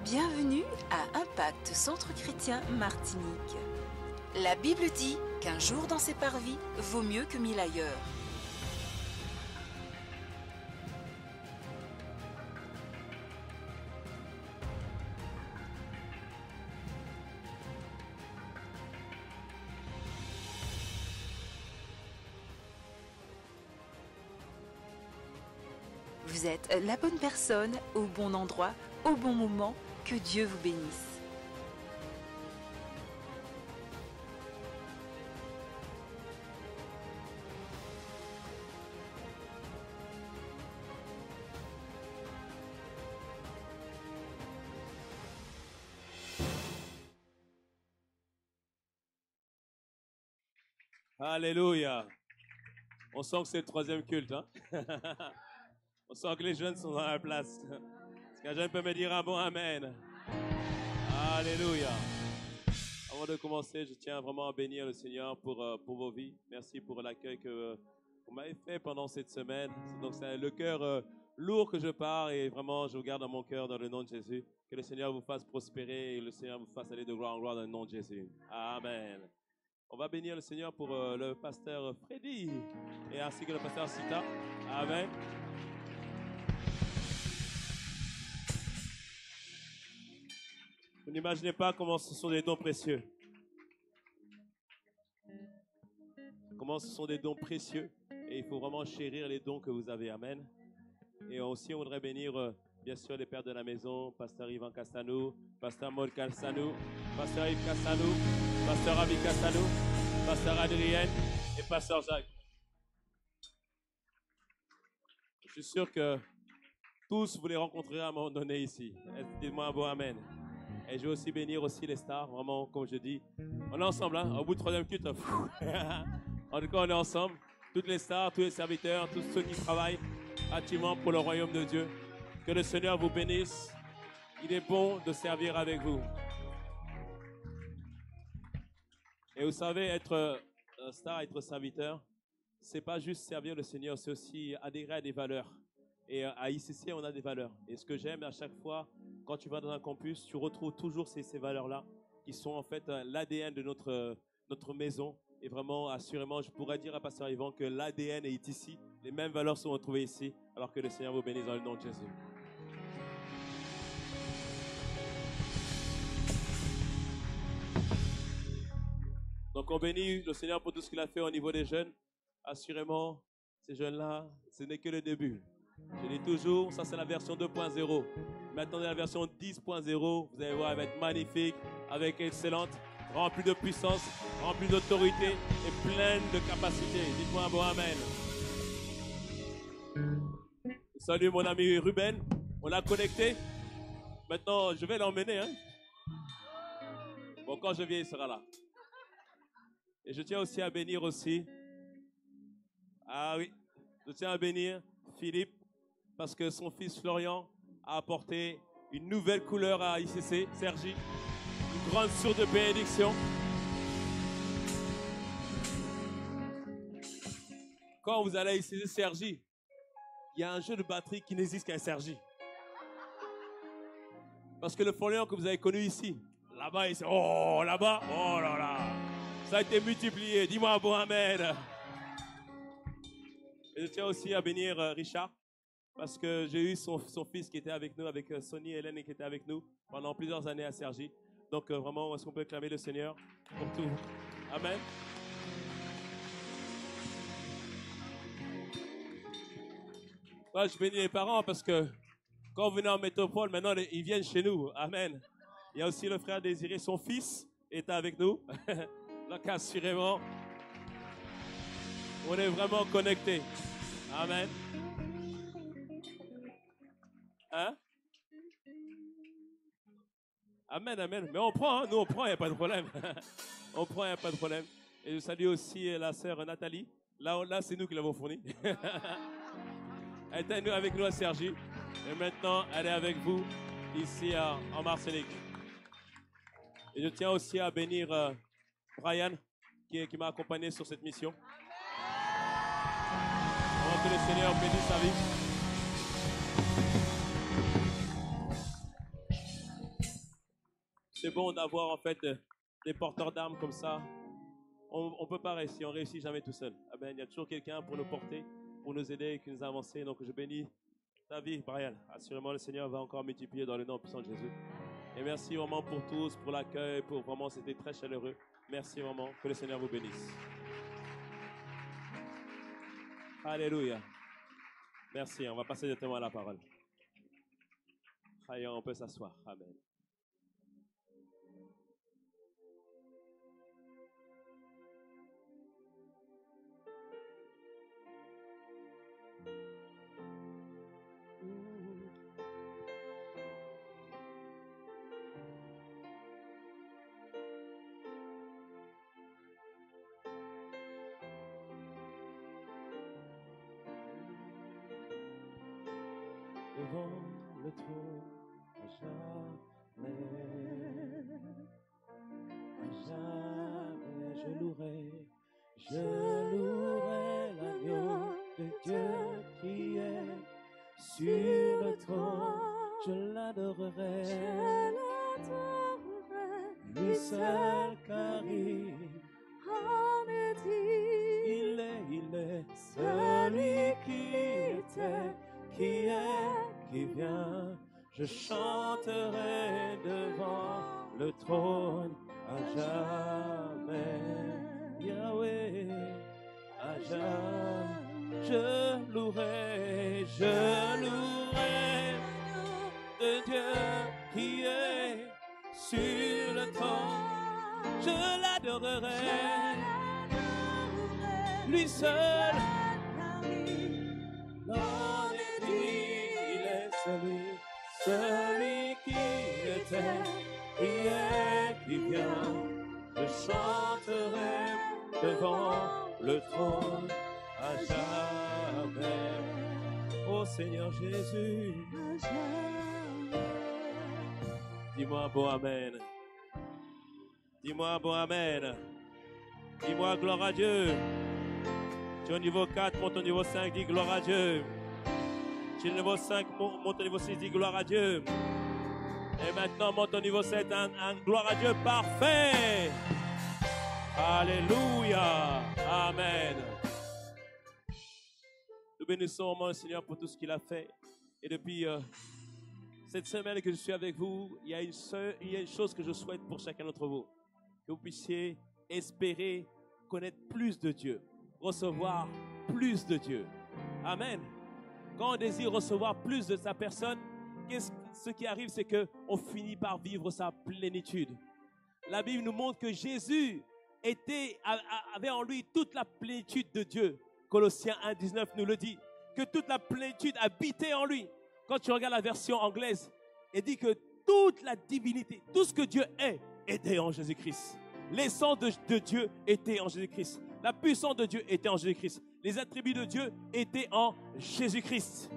Bienvenue à Impact Centre Chrétien Martinique. La Bible dit qu'un jour dans ses parvis vaut mieux que 1000 ailleurs. Vous êtes la bonne personne, au bon endroit, au bon moment. Que Dieu vous bénisse. Alléluia. On sent que c'est le troisième culte. Hein? On sent que les jeunes sont dans la place. Est-ce qu'un jeune peut me dire un bon amen? Alléluia. Avant de commencer, je tiens vraiment à bénir le Seigneur pour vos vies. Merci pour l'accueil que vous m'avez fait pendant cette semaine. Donc c'est le cœur lourd que je pars et vraiment je vous garde dans mon cœur dans le nom de Jésus. Que le Seigneur vous fasse prospérer et le Seigneur vous fasse aller de gloire en gloire dans le nom de Jésus. Amen. On va bénir le Seigneur pour le pasteur Freddy et ainsi que le pasteur Sita. Amen. Vous n'imaginez pas comment ce sont des dons précieux. Comment ce sont des dons précieux. Et il faut vraiment chérir les dons que vous avez. Amen. Et aussi, on voudrait bénir, bien sûr, les pères de la maison, pasteur Yvan Castanou, pasteur Maud Castanou, pasteur Yves Castanou, pasteur Abi Castanou, pasteur Adrien et pasteur Jacques. Je suis sûr que tous vous les rencontrerez à un moment donné ici. Dites-moi un bon amen. Et je vais aussi bénir aussi les stars, vraiment, comme je dis. On est ensemble, hein, au bout du troisième culte. En tout cas, on est ensemble. Toutes les stars, tous les serviteurs, tous ceux qui travaillent activement pour le royaume de Dieu. Que le Seigneur vous bénisse. Il est bon de servir avec vous. Et vous savez, être star, être serviteur, c'est pas juste servir le Seigneur, c'est aussi adhérer à des valeurs. Et à ICC, on a des valeurs. Et ce que j'aime à chaque fois, quand tu vas dans un campus, tu retrouves toujours ces valeurs-là, qui sont en fait l'ADN de notre maison. Et vraiment, assurément, je pourrais dire à Pasteur Yvan que l'ADN est ici. Les mêmes valeurs sont retrouvées ici, alors que le Seigneur vous bénisse dans le nom de Jésus. Donc on bénit le Seigneur pour tout ce qu'il a fait au niveau des jeunes. Assurément, ces jeunes-là, ce n'est que le début. Je dis toujours, ça c'est la version 2.0. Maintenant, la version 10.0, vous allez voir, elle va être magnifique, avec excellente, remplie de puissance, remplie d'autorité et pleine de capacité. Dites-moi un bon amen. Salut mon ami Ruben, on l'a connecté. Maintenant, je vais l'emmener. Hein? Bon, quand je viens, il sera là. Et je tiens aussi à bénir aussi. Ah oui, je tiens à bénir Philippe parce que son fils Florian a apporté une nouvelle couleur à ICC, Sergi. Une grande source de bénédiction. Quand vous allez à ICC Sergi, il y a un jeu de batterie qui n'existe qu'à Sergi. Parce que le Florian que vous avez connu ici, là-bas, oh là-bas, oh là là. Ça a été multiplié. Dis-moi un bon amen. Et je tiens aussi à bénir Richard, parce que j'ai eu son fils qui était avec nous, avec Sonny et Hélène qui étaient avec nous pendant plusieurs années à Cergy. Donc vraiment, est-ce qu'on peut acclamer le Seigneur pour tout? Amen. Moi, je bénis les parents parce que quand vous venez en métropole, maintenant, ils viennent chez nous. Amen. Il y a aussi le frère Désiré, son fils est avec nous. Donc, assurément, on est vraiment connectés. Amen. Hein? Amen, amen. Mais on prend, hein? Nous on prend, il n'y a pas de problème. On prend, il n'y a pas de problème. Et je salue aussi la sœur Nathalie. Là c'est nous qui l'avons fournie. Elle était avec nous à Cergy. Et maintenant, elle est avec vous ici en Martinique. Et je tiens aussi à bénir Brian, qui m'a accompagné sur cette mission. Avant que le Seigneur bénisse sa vie. bon d'avoir en fait des porteurs d'armes comme ça. On ne peut pas réussir, on ne réussit jamais tout seul. Amen. Il y a toujours quelqu'un pour nous porter, pour nous aider, qui nous a avancé. Donc je bénis ta vie, Brian. Assurément, le Seigneur va encore multiplier dans le nom puissant de Jésus. Et merci vraiment pour tous, pour l'accueil, pour vraiment, c'était très chaleureux. Merci vraiment, que le Seigneur vous bénisse. Alléluia. Merci, on va passer directement à la parole. Allez, on peut s'asseoir. Amen. Devant le trône, à jamais je louerai l'agneau de Dieu qui est sur le trône, je l'adorerai, lui seul car il est celui qui était, qui est, qui vient. Je chanterai devant le trône à jamais. Yahweh, à jamais. Je louerai de Dieu qui est sur le trône. Je l'adorerai, lui seul. Il est celui qui était, qui est, qui vient. Je chanterai devant le trône à jamais. Ô Seigneur Jésus, dis-moi bon amen. Dis-moi bon amen. Dis-moi gloire à Dieu. Tu es au niveau 4, monte au niveau 5, dis gloire à Dieu. Tu es au niveau 5, monte au niveau 6, dis gloire à Dieu. Et maintenant, monte au niveau 7, un gloire à Dieu parfait. Alléluia. Amen. Nous bénissons le Seigneur pour tout ce qu'il a fait. Et depuis cette semaine que je suis avec vous, il y a une chose que je souhaite pour chacun d'entre vous. Que vous puissiez espérer connaître plus de Dieu. Recevoir plus de Dieu. Amen. Quand on désire recevoir plus de sa personne, ce qui arrive, c'est qu'on finit par vivre sa plénitude. La Bible nous montre que Jésus avait en lui toute la plénitude de Dieu. Colossiens 1,19 nous le dit. Que toute la plénitude habitait en lui. Quand tu regardes la version anglaise, elle dit que toute la divinité, tout ce que Dieu est, était en Jésus-Christ. L'essence de Dieu était en Jésus-Christ. La puissance de Dieu était en Jésus-Christ. Les attributs de Dieu étaient en Jésus-Christ.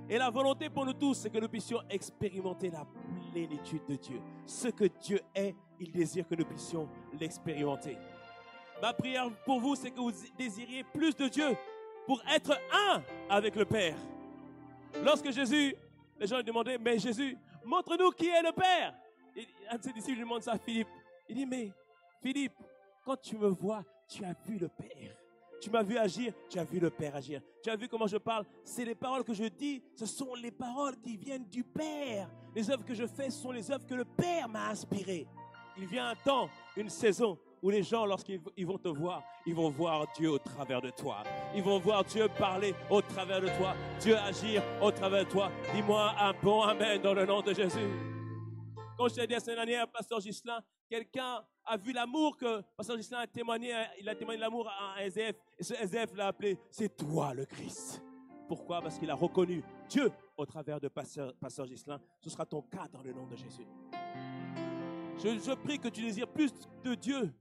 Et la volonté pour nous tous, c'est que nous puissions expérimenter la plénitude de Dieu. Ce que Dieu est, il désire que nous puissions l'expérimenter. Ma prière pour vous, c'est que vous désiriez plus de Dieu pour être un avec le Père. Lorsque Jésus, les gens lui demandaient, mais Jésus, montre-nous qui est le Père. Et un de ses disciples lui demande ça à Philippe. Il dit, mais Philippe, quand tu me vois, tu as vu le Père. Tu m'as vu agir, tu as vu le Père agir. Tu as vu comment je parle. C'est les paroles que je dis, ce sont les paroles qui viennent du Père. Les œuvres que je fais, ce sont les œuvres que le Père m'a inspirées. Il vient un temps, une saison, où les gens, lorsqu'ils vont te voir, ils vont voir Dieu au travers de toi. Ils vont voir Dieu parler au travers de toi. Dieu agir au travers de toi. Dis-moi un bon amen dans le nom de Jésus. Quand je t'ai dit la semaine dernière, Pasteur Ghislain, quelqu'un a vu l'amour que Pasteur Ghislain a témoigné. Il a témoigné l'amour à un SDF. Et ce SDF l'a appelé, c'est toi le Christ. Pourquoi? Parce qu'il a reconnu Dieu au travers de Pasteur Ghislain. Ce sera ton cas dans le nom de Jésus. Je prie que tu désires plus de Dieu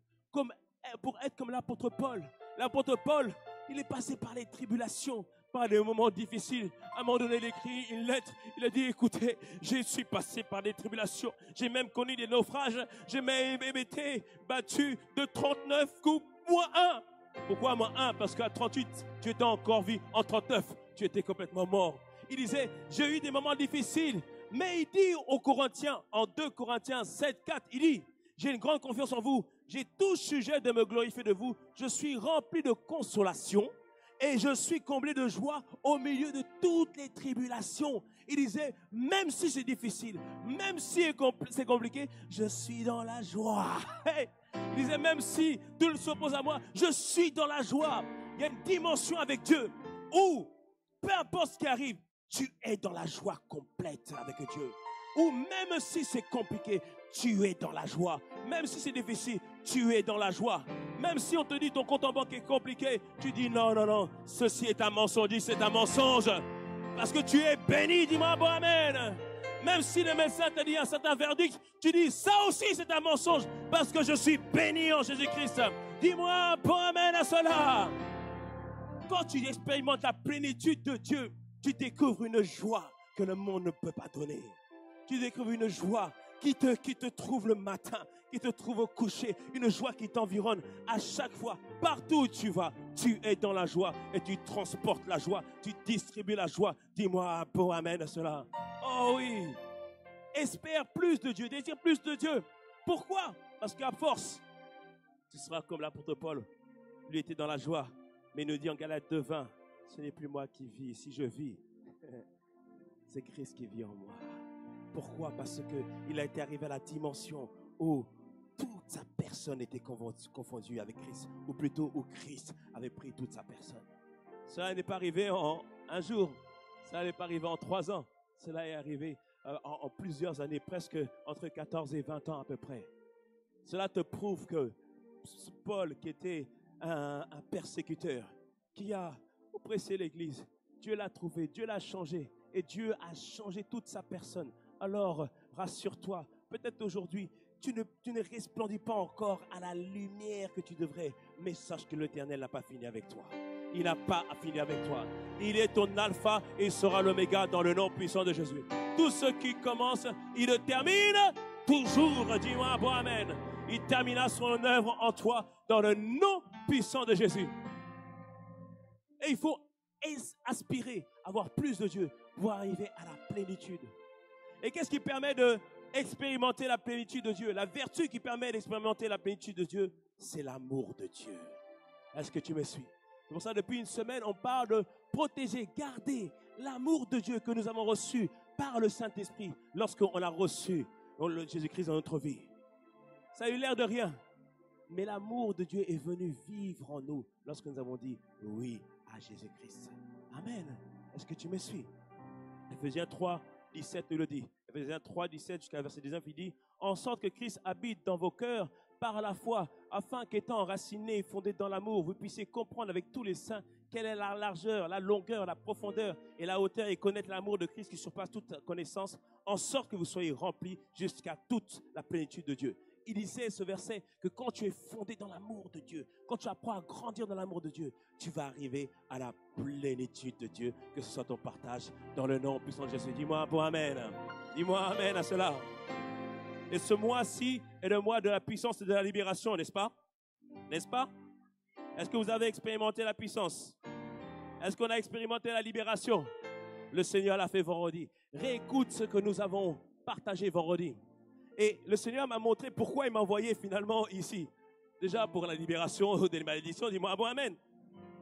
pour être comme l'apôtre Paul. L'apôtre Paul, il est passé par les tribulations, par des moments difficiles. À un moment donné, il écrit une lettre. Il a dit, écoutez, je suis passé par des tribulations. J'ai même connu des naufrages. J'ai même été battu de 39 coups, moins 1. Pourquoi moins 1? Parce qu'à 38, tu étais encore vie. En 39, tu étais complètement mort. Il disait, j'ai eu des moments difficiles. Mais il dit aux Corinthiens, en 2 Corinthiens 7, 4, il dit, j'ai une grande confiance en vous, j'ai tout sujet de me glorifier de vous, je suis rempli de consolation et je suis comblé de joie au milieu de toutes les tribulations. Il disait, même si c'est difficile, même si c'est compliqué, je suis dans la joie. Il disait, même si tout s'oppose à moi, je suis dans la joie. Il y a une dimension avec Dieu où, peu importe ce qui arrive, tu es dans la joie complète avec Dieu. Ou même si c'est compliqué, tu es dans la joie. Même si c'est difficile, tu es dans la joie. Même si on te dit ton compte en banque est compliqué, tu dis non, non, non, ceci est un mensonge, c'est un mensonge. Parce que tu es béni, dis-moi bon amen. Même si le médecin te dit un certain verdict, tu dis ça aussi c'est un mensonge. Parce que je suis béni en Jésus-Christ. Dis-moi bon amen à cela. Quand tu expérimentes la plénitude de Dieu, tu découvres une joie que le monde ne peut pas donner. Tu découvres une joie qui te trouve le matin, qui te trouve au coucher, une joie qui t'environne à chaque fois. Partout où tu vas, tu es dans la joie et tu transportes la joie, tu distribues la joie. Dis-moi bon amen à cela. Oh oui, espère plus de Dieu, désire plus de Dieu. Pourquoi? Parce qu'à force, tu seras comme l'apôtre Paul. Lui était dans la joie, mais il nous dit en Galates 2:20, ce n'est plus moi qui vis, si je vis, c'est Christ qui vit en moi. Pourquoi? Parce qu'il a été arrivé à la dimension où toute sa personne était confondue avec Christ, ou plutôt où Christ avait pris toute sa personne. Cela n'est pas arrivé en un jour, cela n'est pas arrivé en 3 ans, cela est arrivé en plusieurs années, presque entre 14 et 20 ans à peu près. Cela te prouve que Paul, qui était un persécuteur, qui a oppressé l'Église, Dieu l'a trouvé, Dieu l'a changé, et Dieu a changé toute sa personne. Alors, rassure-toi, peut-être aujourd'hui, tu ne resplendis pas encore à la lumière que tu devrais, mais sache que l'Éternel n'a pas fini avec toi. Il n'a pas fini avec toi. Il est ton alpha et il sera l'oméga dans le nom puissant de Jésus. Tout ce qui commence, il le termine toujours. Dis-moi bon amen. Il terminera son œuvre en toi dans le nom puissant de Jésus. Et il faut aspirer à avoir plus de Dieu pour arriver à la plénitude. Et qu'est-ce qui permet d'expérimenter la plénitude de Dieu? La vertu qui permet d'expérimenter la plénitude de Dieu, c'est l'amour de Dieu. Est-ce que tu me suis? C'est pour ça, depuis une semaine, on parle de protéger, garder l'amour de Dieu que nous avons reçu par le Saint-Esprit lorsqu'on l'a reçu, Jésus-Christ, dans notre vie. Ça a eu l'air de rien, mais l'amour de Dieu est venu vivre en nous lorsque nous avons dit oui à Jésus-Christ. Amen. Est-ce que tu me suis? Ephésiens 3, 17 nous le dit. Ephésiens 3, 17 jusqu'à verset 19, il dit « En sorte que Christ habite dans vos cœurs par la foi, afin qu'étant enracinés et fondés dans l'amour, vous puissiez comprendre avec tous les saints quelle est la largeur, la longueur, la profondeur et la hauteur, et connaître l'amour de Christ qui surpasse toute connaissance, en sorte que vous soyez remplis jusqu'à toute la plénitude de Dieu. » Il disait ce verset que quand tu es fondé dans l'amour de Dieu, quand tu apprends à grandir dans l'amour de Dieu, tu vas arriver à la plénitude de Dieu, que ce soit ton partage dans le nom puissant de Jésus. Dis-moi bon amen. Dis-moi amen à cela. Et ce mois-ci est le mois de la puissance et de la libération, n'est-ce pas? N'est-ce pas? Est-ce que vous avez expérimenté la puissance? Est-ce qu'on a expérimenté la libération? Le Seigneur l'a fait vendredi. Réécoute ce que nous avons partagé vendredi. Et le Seigneur m'a montré pourquoi il m'a envoyé finalement ici. Déjà pour la libération des malédictions, dis-moi bon amen.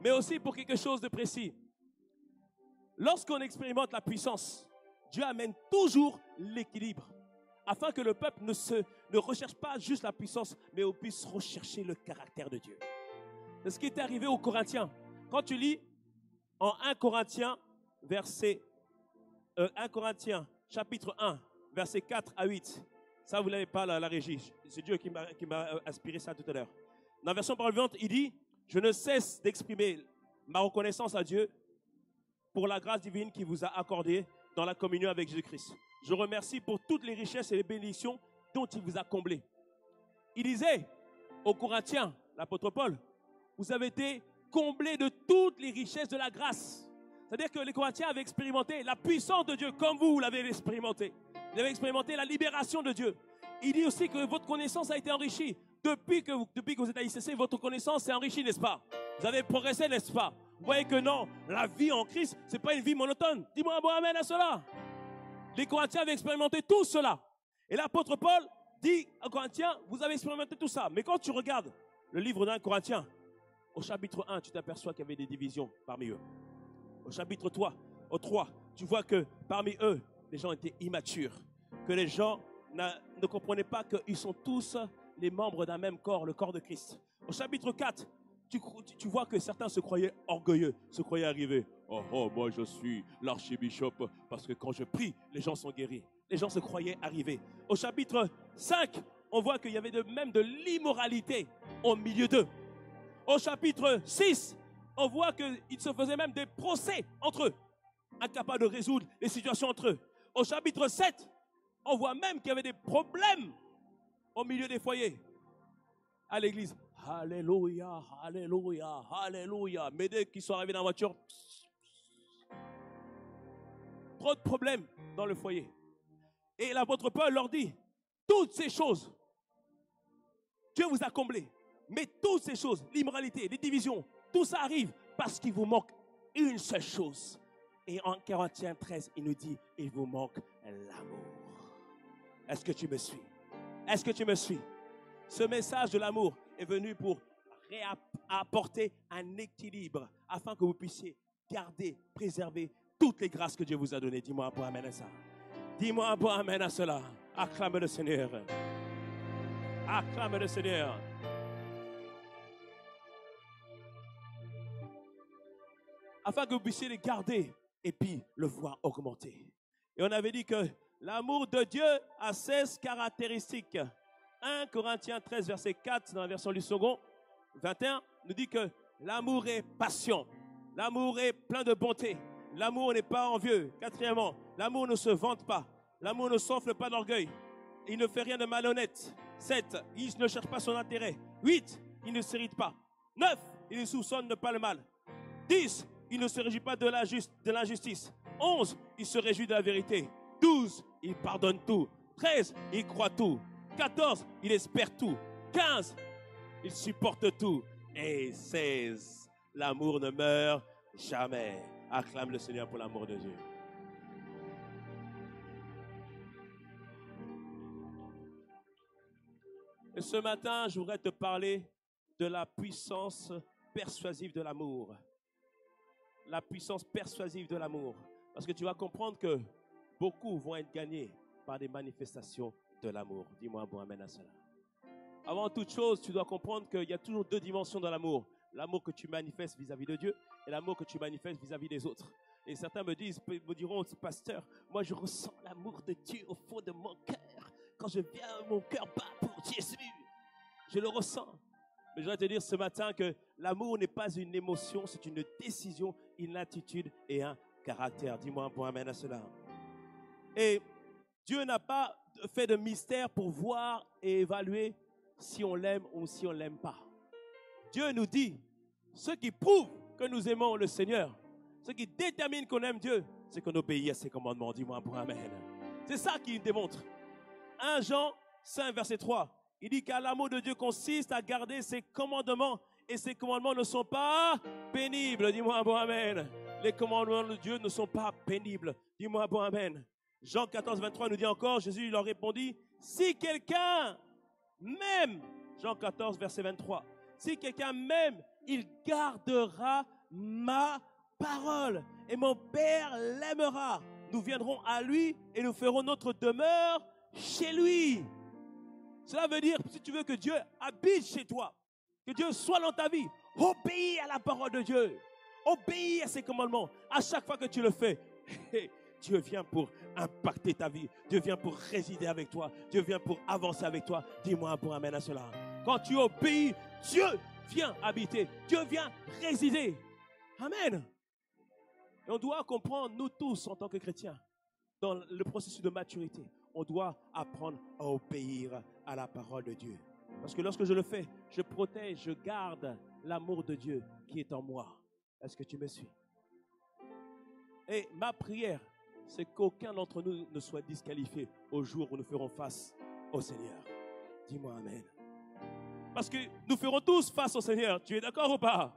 Mais aussi pour quelque chose de précis. Lorsqu'on expérimente la puissance, Dieu amène toujours l'équilibre. Afin que le peuple ne recherche pas juste la puissance, mais puisse rechercher le caractère de Dieu. C'est ce qui est arrivé aux Corinthiens. Quand tu lis en 1 Corinthiens, chapitre 1, versets 4 à 8. Ça, vous ne l'avez pas, la régie. C'est Dieu qui m'a inspiré ça tout à l'heure. Dans la version parole vivante, il dit « Je ne cesse d'exprimer ma reconnaissance à Dieu pour la grâce divine qu'il vous a accordée dans la communion avec Jésus-Christ. Je remercie pour toutes les richesses et les bénédictions dont il vous a comblés. » Il disait aux Corinthiens, l'apôtre Paul, « Vous avez été comblés de toutes les richesses de la grâce. » C'est-à-dire que les Corinthiens avaient expérimenté la puissance de Dieu comme vous l'avez expérimenté. Vous avez expérimenté la libération de Dieu. Il dit aussi que votre connaissance a été enrichie. Depuis que vous êtes à ICC, votre connaissance s'est enrichie, n'est-ce pas? Vous avez progressé, n'est-ce pas? Vous voyez que non, la vie en Christ, ce n'est pas une vie monotone. Dis-moi un bon amen à cela. Les Corinthiens avaient expérimenté tout cela. Et l'apôtre Paul dit aux Corinthiens, vous avez expérimenté tout ça. Mais quand tu regardes le livre d'un Corinthien, au chapitre 1, tu t'aperçois qu'il y avait des divisions parmi eux. Au chapitre 3, tu vois que parmi eux, les gens étaient immatures. Que les gens ne comprenaient pas qu'ils sont tous les membres d'un même corps, le corps de Christ. Au chapitre 4, tu vois que certains se croyaient orgueilleux, se croyaient arrivés. Oh, moi je suis l'archibishop parce que quand je prie, les gens sont guéris. Les gens se croyaient arrivés. Au chapitre 5, on voit qu'il y avait même de l'immoralité au milieu d'eux. Au chapitre 6, on voit qu'ils se faisaient même des procès entre eux, incapables de résoudre les situations entre eux. Au chapitre 7, on voit même qu'il y avait des problèmes au milieu des foyers. À l'église, alléluia, alléluia, alléluia. Mais dès qu'ils sont arrivés dans la voiture, trop de problèmes dans le foyer. Et l'apôtre Paul leur dit, toutes ces choses, Dieu vous a comblé. Mais toutes ces choses, l'immoralité, les divisions, tout ça arrive parce qu'il vous manque une seule chose. Et en Corinthiens 13, il nous dit, il vous manque l'amour. Est-ce que tu me suis? Est-ce que tu me suis? Ce message de l'amour est venu pour apporter un équilibre afin que vous puissiez garder, préserver toutes les grâces que Dieu vous a données. Dis-moi un peu amen à ça. Dis-moi un peu amen à cela. Acclame le Seigneur. Acclame le Seigneur. Afin que vous puissiez les garder et puis le voir augmenter. Et on avait dit que l'amour de Dieu a 16 caractéristiques. 1 Corinthiens 13, verset 4, dans la version du second, 21, nous dit que l'amour est patient. L'amour est plein de bonté. L'amour n'est pas envieux. Quatrièmement, l'amour ne se vante pas. L'amour ne s'enfle pas d'orgueil. Il ne fait rien de malhonnête. 7, il ne cherche pas son intérêt. 8, il ne s'irrite pas. 9, il ne soupçonne pas le mal. 10, il ne se réjouit pas de l'injustice. 11, il se réjouit de la vérité. 12, il pardonne tout. 13, il croit tout. 14, il espère tout. 15, il supporte tout. Et 16, l'amour ne meurt jamais. Acclame le Seigneur pour l'amour de Dieu. Et ce matin, je voudrais te parler de la puissance persuasive de l'amour. La puissance persuasive de l'amour. Parce que tu vas comprendre que beaucoup vont être gagnés par des manifestations de l'amour. Dis-moi un bon amen à cela. Avant toute chose, tu dois comprendre qu'il y a toujours deux dimensions dans l'amour. L'amour que tu manifestes vis-à-vis de Dieu et l'amour que tu manifestes vis-à-vis des autres. Et certains me diront, pasteur, moi je ressens l'amour de Dieu au fond de mon cœur. Quand je viens, mon cœur bat pour Jésus. Je le ressens. Mais je voudrais te dire ce matin que l'amour n'est pas une émotion, c'est une décision, une attitude et un caractère. Dis-moi un bon amen à cela. Et Dieu n'a pas fait de mystère pour voir et évaluer si on l'aime ou si on ne l'aime pas. Dieu nous dit, ce qui prouve que nous aimons le Seigneur, ce qui détermine qu'on aime Dieu, c'est qu'on obéit à ses commandements. Dis-moi un bon amen. C'est ça qui démontre. 1 Jean 5, verset 3. Il dit qu'à l'amour de Dieu consiste à garder ses commandements et ses commandements ne sont pas pénibles. Dis-moi un bon amen. Les commandements de Dieu ne sont pas pénibles. Dis-moi un bon amen. Jean 14, 23 nous dit encore, Jésus leur répondit, si quelqu'un m'aime, Jean 14, verset 23, si quelqu'un m'aime, il gardera ma parole et mon Père l'aimera. Nous viendrons à lui et nous ferons notre demeure chez lui. Cela veut dire, si tu veux que Dieu habite chez toi, que Dieu soit dans ta vie, obéis à la parole de Dieu. Obéis à ses commandements. À chaque fois que tu le fais, Dieu vient pour impacter ta vie. Dieu vient pour résider avec toi. Dieu vient pour avancer avec toi. Dis-moi un bon amen à cela. Quand tu obéis, Dieu vient habiter. Dieu vient résider. Amen. Et on doit comprendre, nous tous, en tant que chrétiens, dans le processus de maturité, on doit apprendre à obéir à la parole de Dieu. Parce que lorsque je le fais, je protège, je garde l'amour de Dieu qui est en moi. Est-ce que tu me suis? Et ma prière, c'est qu'aucun d'entre nous ne soit disqualifié au jour où nous ferons face au Seigneur. Dis-moi amen. Parce que nous ferons tous face au Seigneur. Tu es d'accord ou pas?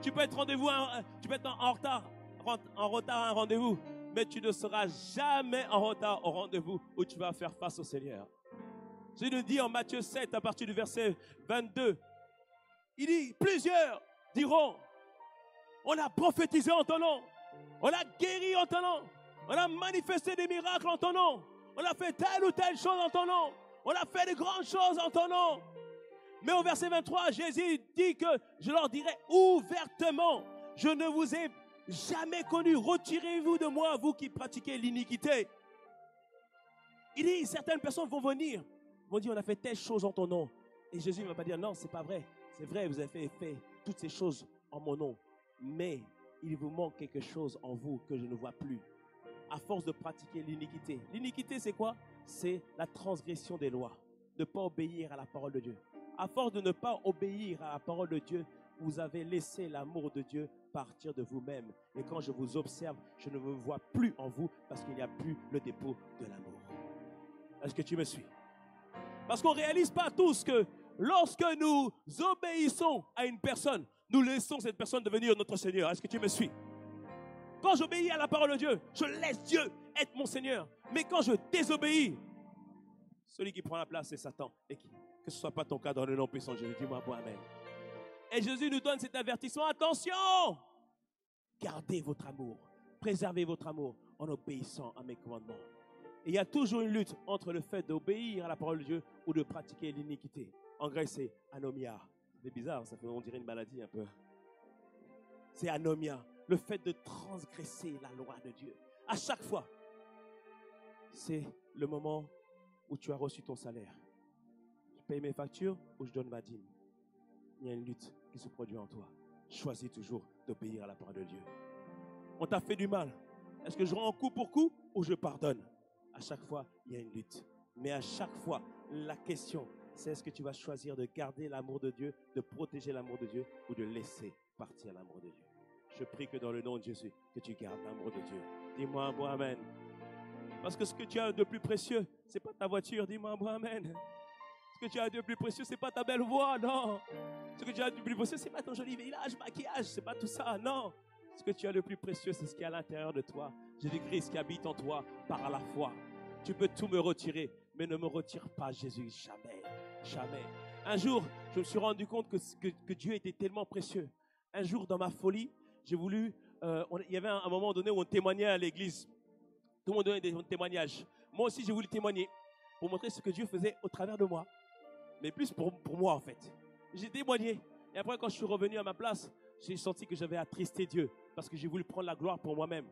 Tu peux être en retard à un rendez-vous, mais tu ne seras jamais en retard au rendez-vous où tu vas faire face au Seigneur. Je nous dis en Matthieu 7, à partir du verset 22, il dit, plusieurs diront, on a prophétisé en ton nom, on a guéri en ton nom, on a manifesté des miracles en ton nom, on a fait telle ou telle chose en ton nom, on a fait de grandes choses en ton nom. Mais au verset 23, Jésus dit que je leur dirai ouvertement, je ne vous ai jamais connu, retirez-vous de moi, vous qui pratiquez l'iniquité. Il dit, certaines personnes vont venir, vont dire, on a fait telle chose en ton nom. Et Jésus ne va pas dire, non, c'est pas vrai. C'est vrai, vous avez fait toutes ces choses en mon nom. Mais il vous manque quelque chose en vous que je ne vois plus. À force de pratiquer l'iniquité. L'iniquité, c'est quoi? C'est la transgression des lois. De ne pas obéir à la parole de Dieu. À force de ne pas obéir à la parole de Dieu, vous avez laissé l'amour de Dieu partir de vous-même. Et quand je vous observe, je ne me vois plus en vous parce qu'il n'y a plus le dépôt de l'amour. Est-ce que tu me suis? Parce qu'on ne réalise pas tous que lorsque nous obéissons à une personne, nous laissons cette personne devenir notre Seigneur. Est-ce que tu me suis? Quand j'obéis à la parole de Dieu, je laisse Dieu être mon Seigneur. Mais quand je désobéis, celui qui prend la place, c'est Satan. Et que ce ne soit pas ton cas dans le nom puissant de Jésus. Dis-moi bon, amen. Et Jésus nous donne cet avertissement. Attention! Gardez votre amour. Préservez votre amour en obéissant à mes commandements. Et il y a toujours une lutte entre le fait d'obéir à la parole de Dieu ou de pratiquer l'iniquité. En grec, c'est anomia. C'est bizarre, on dirait une maladie un peu. C'est anomia. Le fait de transgresser la loi de Dieu. À chaque fois, c'est le moment où tu as reçu ton salaire. Je paye mes factures ou je donne ma dîme. Il y a une lutte qui se produit en toi. Choisis toujours d'obéir à la parole de Dieu. On t'a fait du mal. Est-ce que je rends coup pour coup ou je pardonne? À chaque fois, il y a une lutte. Mais à chaque fois, la question, c'est est-ce que tu vas choisir de garder l'amour de Dieu, de protéger l'amour de Dieu ou de laisser partir l'amour de Dieu? Je prie que dans le nom de Jésus, que tu gardes l'amour de Dieu. Dis-moi un bon amen. Parce que ce que tu as de plus précieux, ce n'est pas ta voiture. Dis-moi un bon amen. Ce que tu as de plus précieux, ce n'est pas ta belle voix, non. Ce que tu as de plus précieux, ce n'est pas ton joli village, maquillage, ce n'est pas tout ça, non. Ce que tu as de plus précieux, c'est ce qui est à l'intérieur de toi. Jésus-Christ qui habite en toi par la foi. Tu peux tout me retirer, mais ne me retire pas, Jésus, jamais, jamais. Un jour, je me suis rendu compte que Dieu était tellement précieux. Un jour, dans ma folie, j'ai voulu... il y avait un moment donné où on témoignait à l'église. Tout le monde donnait des témoignages. Moi aussi, j'ai voulu témoigner pour montrer ce que Dieu faisait au travers de moi. Mais plus pour moi, en fait. J'ai témoigné. Et après, quand je suis revenu à ma place, j'ai senti que j'avais attristé Dieu parce que j'ai voulu prendre la gloire pour moi-même.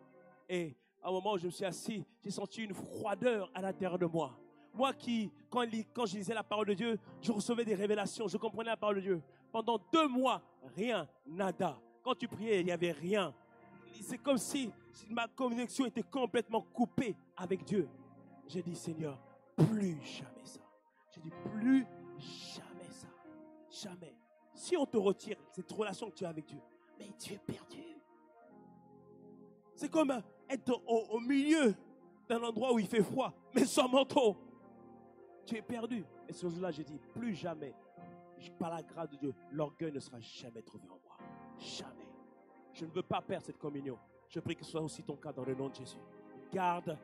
Et à un moment où je me suis assis, j'ai senti une froideur à l'intérieur de moi. Moi qui, quand je lisais la parole de Dieu, je recevais des révélations, je comprenais la parole de Dieu. Pendant 2 mois, rien, nada. Quand tu priais, il n'y avait rien. C'est comme si ma connexion était complètement coupée avec Dieu. J'ai dit, Seigneur, plus jamais ça. J'ai dit, plus jamais ça. Jamais. Si on te retire cette relation que tu as avec Dieu, mais tu es perdu. C'est comme être au milieu d'un endroit où il fait froid, mais sans manteau. Tu es perdu. Et ce jour-là, j'ai dit, plus jamais, par la grâce de Dieu, l'orgueil ne sera jamais trouvé en moi. Jamais. Je ne veux pas perdre cette communion. Je prie que ce soit aussi ton cas dans le nom de Jésus. Garde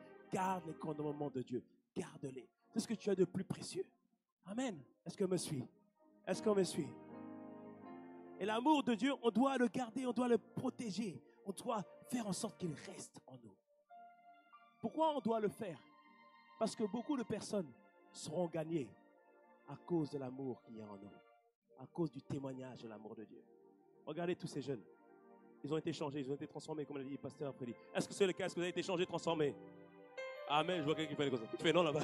les commandements de Dieu. Garde-les. C'est ce que tu as de plus précieux. Amen. Est-ce qu'on me suit? Est-ce qu'on me suit? Et l'amour de Dieu, on doit le garder, on doit le protéger. On doit faire en sorte qu'il reste en nous. Pourquoi on doit le faire? Parce que beaucoup de personnes seront gagnées à cause de l'amour qu'il y a en nous. À cause du témoignage de l'amour de Dieu. Regardez tous ces jeunes. Ils ont été changés, ils ont été transformés, comme l'a dit le pasteur après-midi. Est-ce que c'est le cas? Est-ce que vous avez été changés, transformés? Amen, je vois quelqu'un qui fait comme ça. Tu fais non là-bas.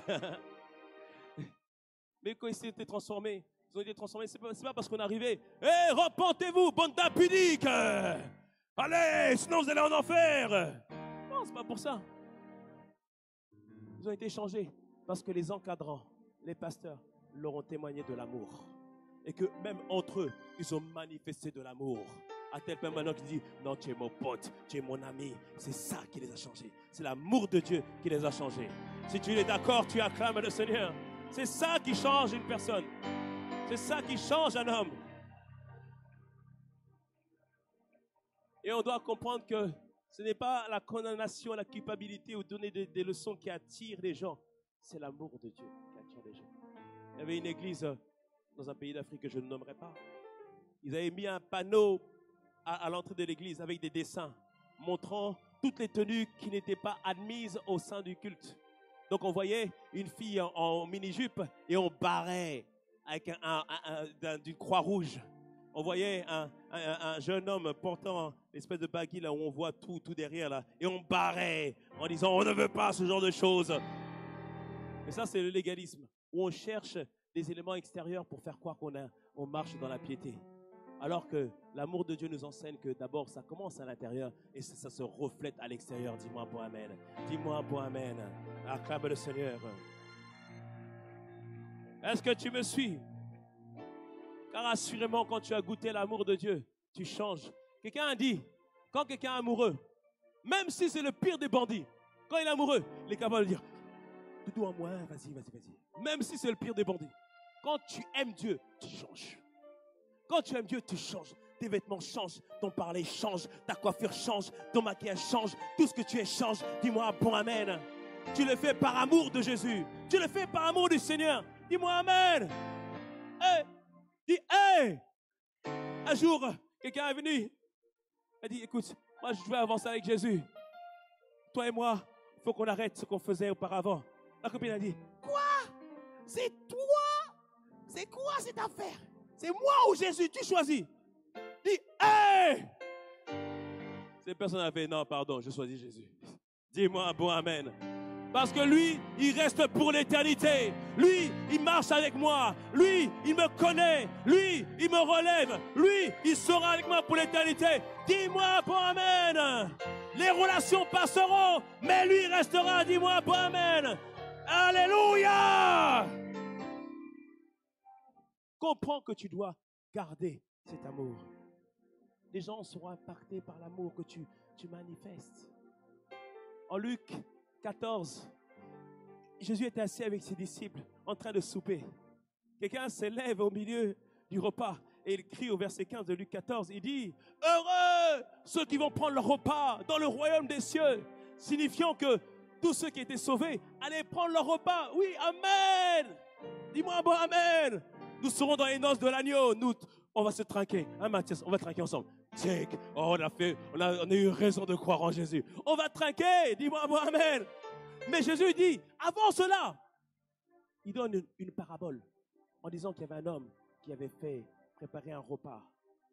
Mais quand ils ont été transformés, c'est pas parce qu'on est arrivé. Hé, repentez-vous, bande d'impudiques! Allez, sinon vous allez en enfer! Non, c'est pas pour ça. Ils ont été changés parce que les encadrants, les pasteurs, leur ont témoigné de l'amour. Et que même entre eux, ils ont manifesté de l'amour. À tel point maintenant qu'ils disent, non, tu es mon pote, tu es mon ami. C'est ça qui les a changés. C'est l'amour de Dieu qui les a changés. Si tu es d'accord, tu acclames le Seigneur. C'est ça qui change une personne. C'est ça qui change un homme. Et on doit comprendre que Ce n'est pas la condamnation, la culpabilité ou donner des leçons qui attirent les gens. C'est l'amour de Dieu qui attire les gens. Il y avait une église dans un pays d'Afrique que je ne nommerai pas. Ils avaient mis un panneau à l'entrée de l'église avec des dessins montrant toutes les tenues qui n'étaient pas admises au sein du culte. Donc on voyait une fille en mini-jupe et on barrait avec d'une croix rouge. On voyait un jeune homme portant l'espèce de baggy là où on voit tout derrière là. Et on barrait en disant on ne veut pas ce genre de choses. Et ça c'est le légalisme où on cherche des éléments extérieurs pour faire croire qu'on marche dans la piété. Alors que l'amour de Dieu nous enseigne que d'abord ça commence à l'intérieur et ça se reflète à l'extérieur. Dis-moi un bon amen. Dis-moi un bon amen. Acclame le Seigneur. Est-ce que tu me suis? Car assurément, quand tu as goûté l'amour de Dieu, tu changes. Quelqu'un a dit, quand quelqu'un est amoureux, même si c'est le pire des bandits, quand il est amoureux, il est capable de dire, doudou en moi, vas-y. Même si c'est le pire des bandits. Quand tu aimes Dieu, tu changes. Quand tu aimes Dieu, tu changes. Tes vêtements changent, ton parler change, ta coiffure change, ton maquillage change, tout ce que tu es change. Dis-moi un bon amen. Tu le fais par amour de Jésus. Tu le fais par amour du Seigneur. Dis-moi amen. Hey. Dis, hey! Un jour, quelqu'un est venu. Il dit, écoute, moi je veux avancer avec Jésus. Toi et moi, il faut qu'on arrête ce qu'on faisait auparavant. La copine a dit, quoi? C'est toi? C'est quoi cette affaire? C'est moi ou Jésus? Tu choisis. Dis, hey! Cette personne a fait, non, pardon, je choisis Jésus. Dis-moi un bon amen. Parce que lui, il reste pour l'éternité. Lui, il marche avec moi. Lui, il me connaît. Lui, il me relève. Lui, il sera avec moi pour l'éternité. Dis-moi bon amen. Les relations passeront, mais lui restera. Dis-moi bon amen. Alléluia. Comprends que tu dois garder cet amour. Les gens seront impactés par l'amour que tu manifestes. En Luc 14, Jésus était assis avec ses disciples en train de souper. Quelqu'un s'élève au milieu du repas et il crie au verset 15 de Luc 14, il dit « Heureux ceux qui vont prendre leur repas dans le royaume des cieux », signifiant que tous ceux qui étaient sauvés allaient prendre leur repas. Oui, amen. Dis-moi un bon amen. Nous serons dans les noces de l'agneau. Nous, on va se trinquer. Hein, Mathias, on va trinquer ensemble. Oh, on a eu raison de croire en Jésus. On va trinquer. Dis-moi un bon amen. Mais Jésus dit, avant cela, il donne une parabole en disant qu'il y avait un homme qui avait préparé un repas.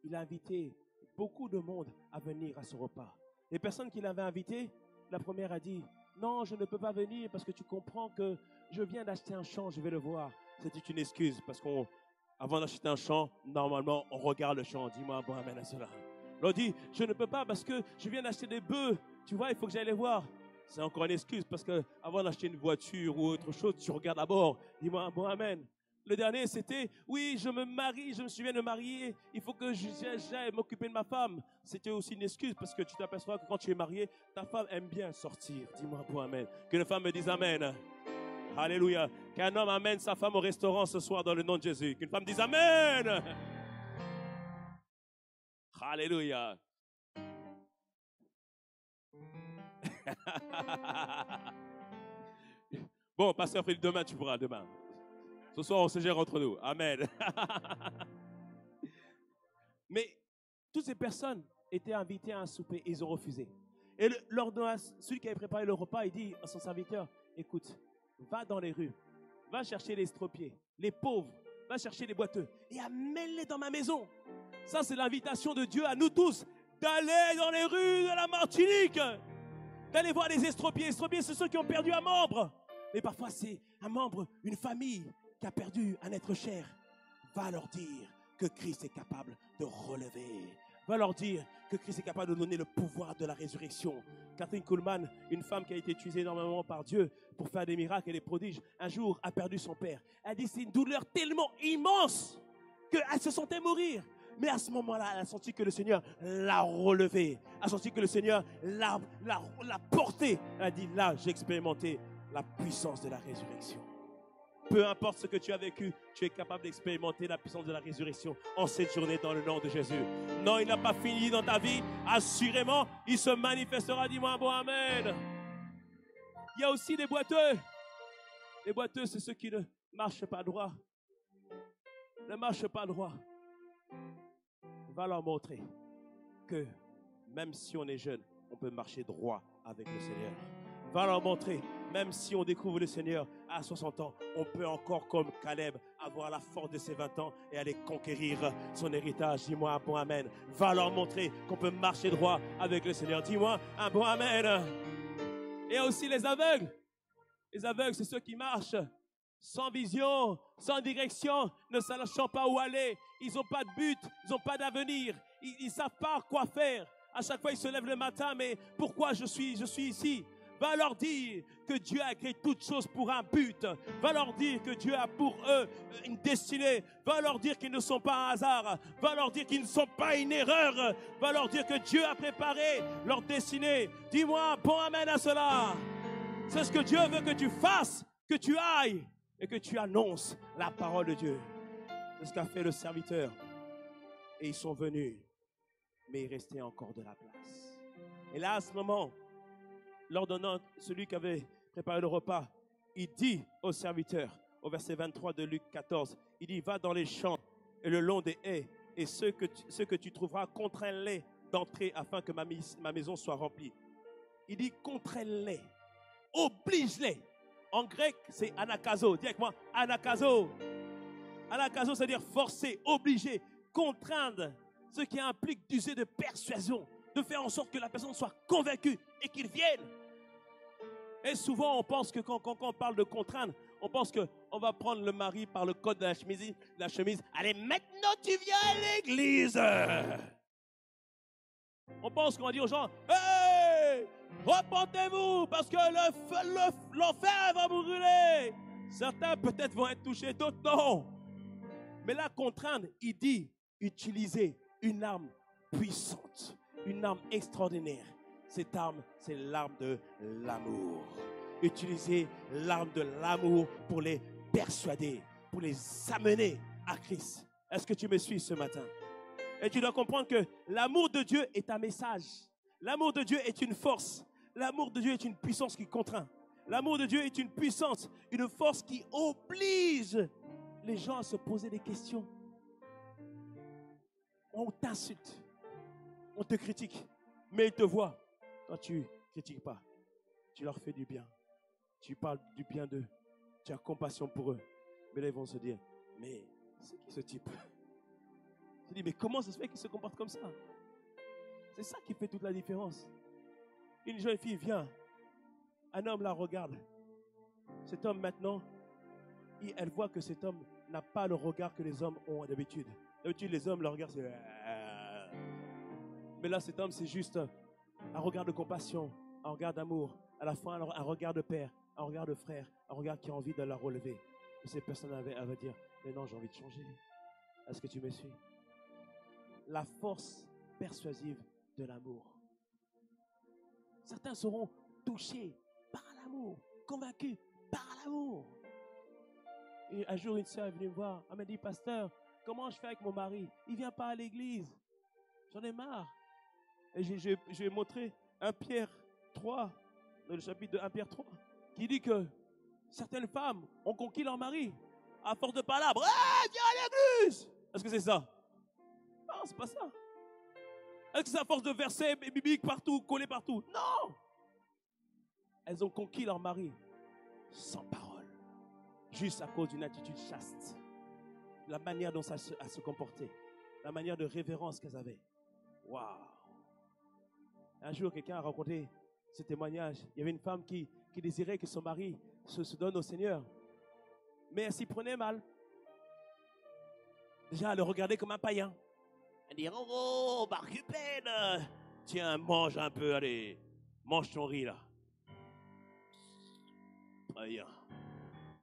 Il a invité beaucoup de monde à venir à ce repas. Les personnes qui l'avaient invité, la première a dit, non, je ne peux pas venir parce que tu comprends que je viens d'acheter un champ, je vais le voir. C'était une excuse parce qu'avant d'acheter un champ, normalement, on regarde le champ. Dis-moi un bon amen à cela. L'autre dit, je ne peux pas parce que je viens d'acheter des bœufs. Tu vois, il faut que j'aille les voir. C'est encore une excuse parce qu'avant d'acheter une voiture ou autre chose, tu regardes d'abord. Dis-moi un bon amen. Le dernier, c'était, oui, je me souviens de me marier, il faut que j'aille m'occuper de ma femme. C'était aussi une excuse parce que tu t'aperçois que quand tu es marié, ta femme aime bien sortir. Dis-moi un bon amen. Que les femmes me disent amen. Alléluia. Qu'un homme amène sa femme au restaurant ce soir dans le nom de Jésus. Qu'une femme dise amen. Alléluia. Bon, pasteur Philippe, demain tu pourras, demain. Ce soir, on se gère entre nous. Amen. Mais toutes ces personnes étaient invitées à un souper et ils ont refusé. Et celui qui avait préparé le repas, il dit à son serviteur, écoute, va dans les rues, va chercher les estropiés, les pauvres, va chercher les boiteux et amène-les dans ma maison. Ça, c'est l'invitation de Dieu à nous tous, d'aller dans les rues de la Martinique, d'aller voir les estropiés. Estropiés, c'est ceux qui ont perdu un membre. Mais parfois, c'est un membre, une famille qui a perdu un être cher. Va leur dire que Christ est capable de relever. Va leur dire que Christ est capable de donner le pouvoir de la résurrection. Catherine Kuhlman, une femme qui a été utilisée énormément par Dieu pour faire des miracles et des prodiges, un jour a perdu son père. Elle dit c'est une douleur tellement immense qu'elle se sentait mourir. Mais à ce moment-là, elle a senti que le Seigneur l'a relevé. Elle a senti que le Seigneur l'a porté. Elle a dit là, j'ai expérimenté la puissance de la résurrection. Peu importe ce que tu as vécu, tu es capable d'expérimenter la puissance de la résurrection en cette journée dans le nom de Jésus. Non, il n'a pas fini dans ta vie. Assurément, il se manifestera. Dis-moi un bon amen. Il y a aussi des boiteux. Les boiteux, c'est ceux qui ne marchent pas droit. Ne marchent pas droit. Va leur montrer que même si on est jeune, on peut marcher droit avec le Seigneur. Va leur montrer, même si on découvre le Seigneur à 60 ans, on peut encore, comme Caleb, avoir la force de ses 20 ans et aller conquérir son héritage. Dis-moi un bon amen. Va leur montrer qu'on peut marcher droit avec le Seigneur. Dis-moi un bon amen. Et il y a aussi les aveugles. Les aveugles, c'est ceux qui marchent sans vision, sans direction, ne sachant pas où aller. Ils n'ont pas de but, ils n'ont pas d'avenir. Ils ne savent pas quoi faire. À chaque fois, ils se lèvent le matin, mais pourquoi je suis ici? Va leur dire que Dieu a créé toutes choses pour un but. Va leur dire que Dieu a pour eux une destinée. Va leur dire qu'ils ne sont pas un hasard. Va leur dire qu'ils ne sont pas une erreur. Va leur dire que Dieu a préparé leur destinée. Dis-moi, bon amen à cela. C'est ce que Dieu veut que tu fasses, que tu ailles et que tu annonces la parole de Dieu. C'est ce qu'a fait le serviteur. Et ils sont venus, mais il restait encore de la place. Et là, à ce moment, l'ordonnant, celui qui avait préparé le repas, il dit au serviteur, au verset 23 de Luc 14, il dit, va dans les champs et le long des haies, et ceux que tu trouveras, contrains-les d'entrer afin que ma maison soit remplie. Il dit, contrains-les, oblige-les. En grec, c'est anakazo. Dis avec moi, anakazo. Anakazo, c'est-à-dire forcer, obliger, contraindre, ce qui implique d'user de persuasion, de faire en sorte que la personne soit convaincue et qu'il vienne. Et souvent, on pense que quand on parle de contraindre, on pense qu'on va prendre le mari par le col de la chemise. Allez, maintenant tu viens à l'église. On pense qu'on va dire aux gens, hey, repentez-vous parce que l'enfer va vous brûler. Certains peut-être vont être touchés, d'autres non. Mais là, contraindre, il dit, utiliser une arme puissante, une arme extraordinaire. Cette arme, c'est l'arme de l'amour. Utilisez l'arme de l'amour pour les persuader, pour les amener à Christ. Est-ce que tu me suis ce matin? Et tu dois comprendre que l'amour de Dieu est un message. L'amour de Dieu est une force. L'amour de Dieu est une puissance qui contraint. L'amour de Dieu est une puissance, une force qui oblige les gens à se poser des questions. On t'insulte, on te critique, mais ils te voient. Toi, tu ne critiques pas. Tu leur fais du bien. Tu parles du bien d'eux. Tu as compassion pour eux. Mais là, ils vont se dire, mais c'est qui ce type? Tu dis, mais comment ça se fait qu'il se comporte comme ça? C'est ça qui fait toute la différence. Une jeune fille vient, un homme la regarde. Cet homme maintenant, elle voit que cet homme n'a pas le regard que les hommes ont d'habitude. D'habitude, les hommes, leur regard, c'est... Mais là, cet homme, c'est juste un regard de compassion, un regard d'amour. À la fin, un regard de père, un regard de frère, un regard qui a envie de la relever. Et cette personne elle va dire, mais non, j'ai envie de changer. Est-ce que tu me suis? La force persuasive de l'amour. Certains seront touchés par l'amour, convaincus par l'amour. Et un jour, une sœur est venue me voir. Elle m'a dit, pasteur, comment je fais avec mon mari? Il ne vient pas à l'église. J'en ai marre. Et j'ai montré 1 Pierre 3, dans le chapitre de 1 Pierre 3, qui dit que certaines femmes ont conquis leur mari à force de palabres. Hey, viens à l'église! Est-ce que c'est ça? Non, c'est pas ça. Est-ce que c'est à force de versets bibliques partout, collés partout? Non! Elles ont conquis leur mari sans parole, juste à cause d'une attitude chaste, la manière dont elles se comportaient, la manière de révérence qu'elles avaient. Waouh! Un jour, quelqu'un a raconté ce témoignage. Il y avait une femme qui désirait que son mari se donne au Seigneur, mais elle s'y prenait mal. Déjà, elle le regardait comme un païen. Elle dit, oh, Barcupène, tiens, mange un peu, allez, mange ton riz là. Païen.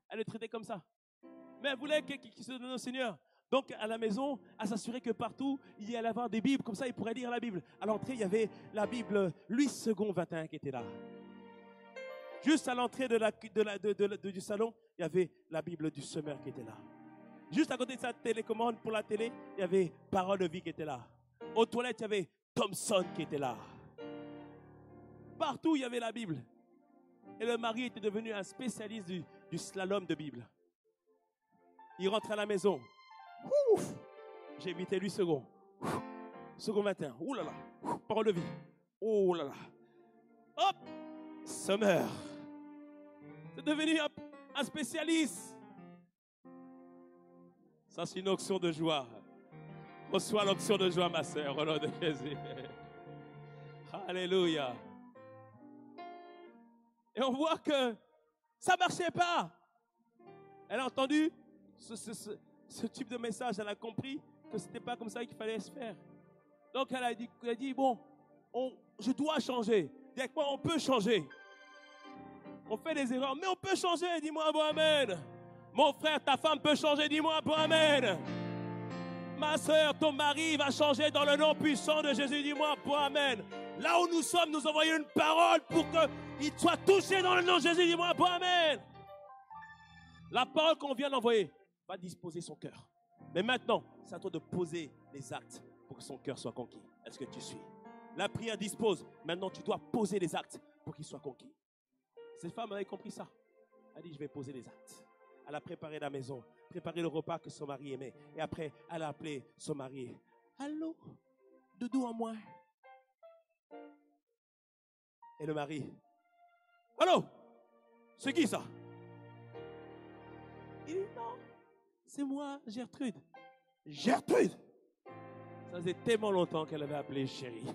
Elle le traitait comme ça. Mais elle voulait qu'il se donne au Seigneur. Donc, à la maison, elle s'assurait que partout, il y allait avoir des Bibles. Comme ça, il pourrait lire la Bible. À l'entrée, il y avait la Bible Louis II 21 qui était là. Juste à l'entrée du salon, il y avait la Bible du semeur qui était là. Juste à côté de sa télécommande pour la télé, il y avait Parole de vie qui était là. Aux toilettes, il y avait Thompson qui était là. Partout, il y avait la Bible. Et le mari était devenu un spécialiste du slalom de Bible. Il rentre à la maison. Ouf, j'ai évité 8 secondes. Second 21. Ouh là là. Parole de vie. Oh là là. Hop. Summer. C'est devenu un spécialiste. Ça, c'est une onction de joie. Reçois l'onction de joie, ma sœur, au nom de Jésus. Alléluia. Et on voit que ça ne marchait pas. Elle a entendu ce type de message. Elle a compris que ce n'était pas comme ça qu'il fallait se faire. Donc elle a dit bon, je dois changer. Dis avec moi, on peut changer. On fait des erreurs, mais on peut changer. Dis-moi un bon amen. Mon frère, ta femme peut changer. Dis-moi un bon amen. Ma soeur, ton mari va changer dans le nom puissant de Jésus. Dis-moi un bon amen. Là où nous sommes, nous envoyons une parole pour qu'il soit touché dans le nom de Jésus. Dis-moi un bon amen. La parole qu'on vient d'envoyer va disposer son cœur. Mais maintenant, c'est à toi de poser les actes pour que son cœur soit conquis. Est-ce que tu suis? La prière dispose. Maintenant, tu dois poser les actes pour qu'il soit conquis. Cette femme avait compris ça. Elle a dit, je vais poser les actes. Elle a préparé la maison, préparé le repas que son mari aimait. Et après, elle a appelé son mari. Allô, doudou en moi. Et le mari. Allô, c'est qui ça? Il dit non, c'est moi, Gertrude. Gertrude? Ça faisait tellement longtemps qu'elle avait appelé chérie.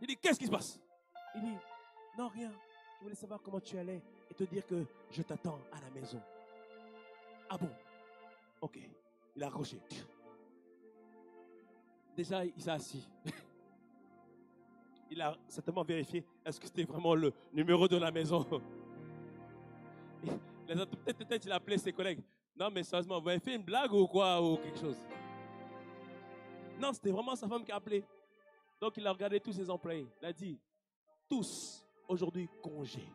Il dit, qu'est-ce qui se passe? Il dit, non, rien. Je voulais savoir comment tu allais et te dire que je t'attends à la maison. Ah bon? Ok. Il a accroché. Déjà, il s'est assis. Il a certainement vérifié est-ce que c'était vraiment le numéro de la maison. Peut-être il a appelé ses collègues. Non, mais sérieusement, vous avez fait une blague ou quoi? Ou quelque chose? Non, c'était vraiment sa femme qui a appelé. Donc, il a regardé tous ses employés. Il a dit, tous, aujourd'hui, congé.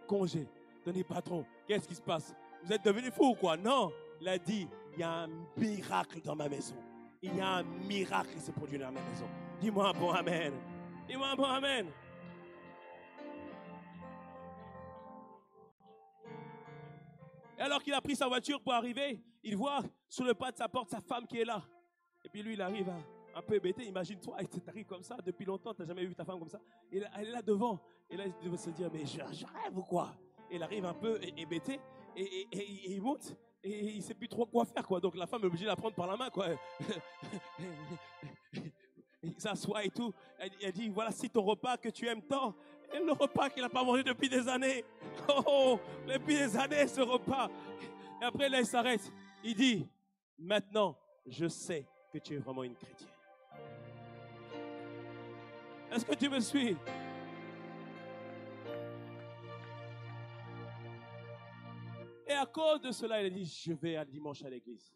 Congé. Tenez, patron, qu'est-ce qui se passe? Vous êtes devenus fous ou quoi? Non. Il a dit, il y a un miracle dans ma maison. Il y a un miracle qui se produit dans ma maison. Dis-moi un bon amen. Dis-moi un bon amen. Et alors qu'il a pris sa voiture pour arriver, il voit sur le pas de sa porte sa femme qui est là. Et puis lui, il arrive un peu hébété. Imagine-toi, tu arrives comme ça depuis longtemps, tu n'as jamais vu ta femme comme ça. Et elle est là devant. Et là, il doit se dire, mais je rêve ou quoi? Et il arrive un peu hébété et il monte. Et il ne sait plus trop quoi faire, quoi. Donc la femme est obligée de la prendre par la main, quoi. Il s'assoit et tout. Elle dit, voilà, si ton repas que tu aimes tant, et le repas qu'il n'a pas mangé depuis des années. Oh, depuis des années, ce repas. Et après, là, il s'arrête. Il dit, maintenant, je sais que tu es vraiment une chrétienne. Est-ce que tu me suis? Et à cause de cela, il a dit, je vais à dimanche à l'église.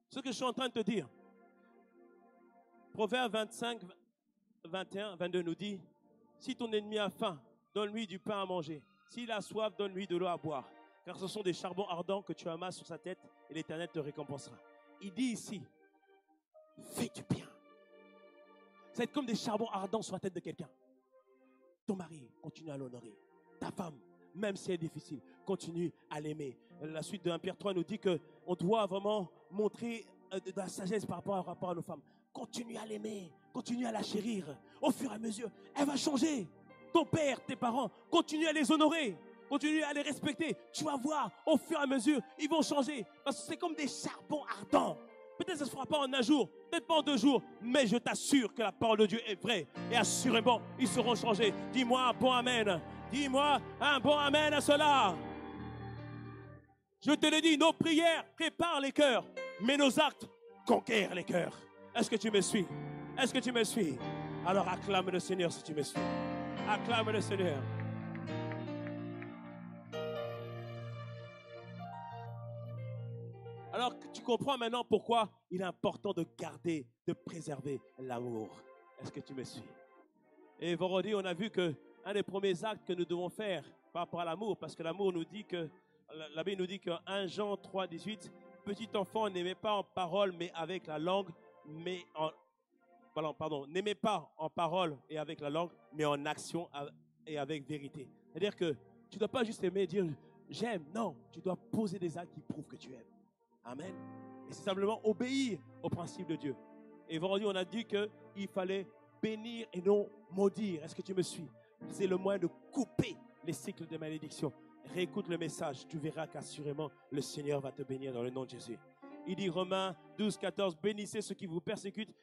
Ce que je suis en train de te dire, Proverbe 25, 21, 22 nous dit, si ton ennemi a faim, donne-lui du pain à manger. S'il a soif, donne-lui de l'eau à boire. Car ce sont des charbons ardents que tu amasses sur sa tête et l'Éternel te récompensera. Il dit ici, fais du bien. Ça va être comme des charbons ardents sur la tête de quelqu'un. Ton mari, continue à l'honorer. Ta femme, même si elle est difficile, continue à l'aimer. La suite de 1 Pierre 3 nous dit qu'on doit vraiment montrer de la sagesse par rapport à nos femmes. Continue à l'aimer, continue à la chérir. Au fur et à mesure, elle va changer. Ton père, tes parents, continue à les honorer. Continue à les respecter. Tu vas voir, au fur et à mesure, ils vont changer. Parce que c'est comme des charbons ardents. Peut-être que ça ne se fera pas en un jour, peut-être pas en 2 jours, mais je t'assure que la parole de Dieu est vraie. Et assurément, ils seront changés. Dis-moi un bon amen. Dis-moi un bon amen à cela. Je te le dis, nos prières préparent les cœurs, mais nos actes conquièrent les cœurs. Est-ce que tu me suis? Est-ce que tu me suis? Alors acclame le Seigneur si tu me suis. Acclame le Seigneur. Alors tu comprends maintenant pourquoi il est important de garder, de préserver l'amour. Est-ce que tu me suis? Et vendredi, on a vu que un des premiers actes que nous devons faire par rapport à l'amour, parce que l'amour nous dit que, la Bible nous dit que 1 Jean 3, 18, petit enfant, n'aimez pas en parole, mais avec la langue, n'aimez pas en parole et avec la langue, mais en action et avec vérité. C'est-à-dire que tu ne dois pas juste aimer et dire j'aime. Non, tu dois poser des actes qui prouvent que tu aimes. Amen. Et c'est simplement obéir au principe de Dieu. Et vendredi, on a dit qu'il fallait bénir et non maudire. Est-ce que tu me suis? C'est le moyen de couper les cycles de malédiction. Réécoute le message, tu verras qu'assurément le Seigneur va te bénir dans le nom de Jésus. Il dit Romains 12, 14, bénissez ceux qui vous persécutent,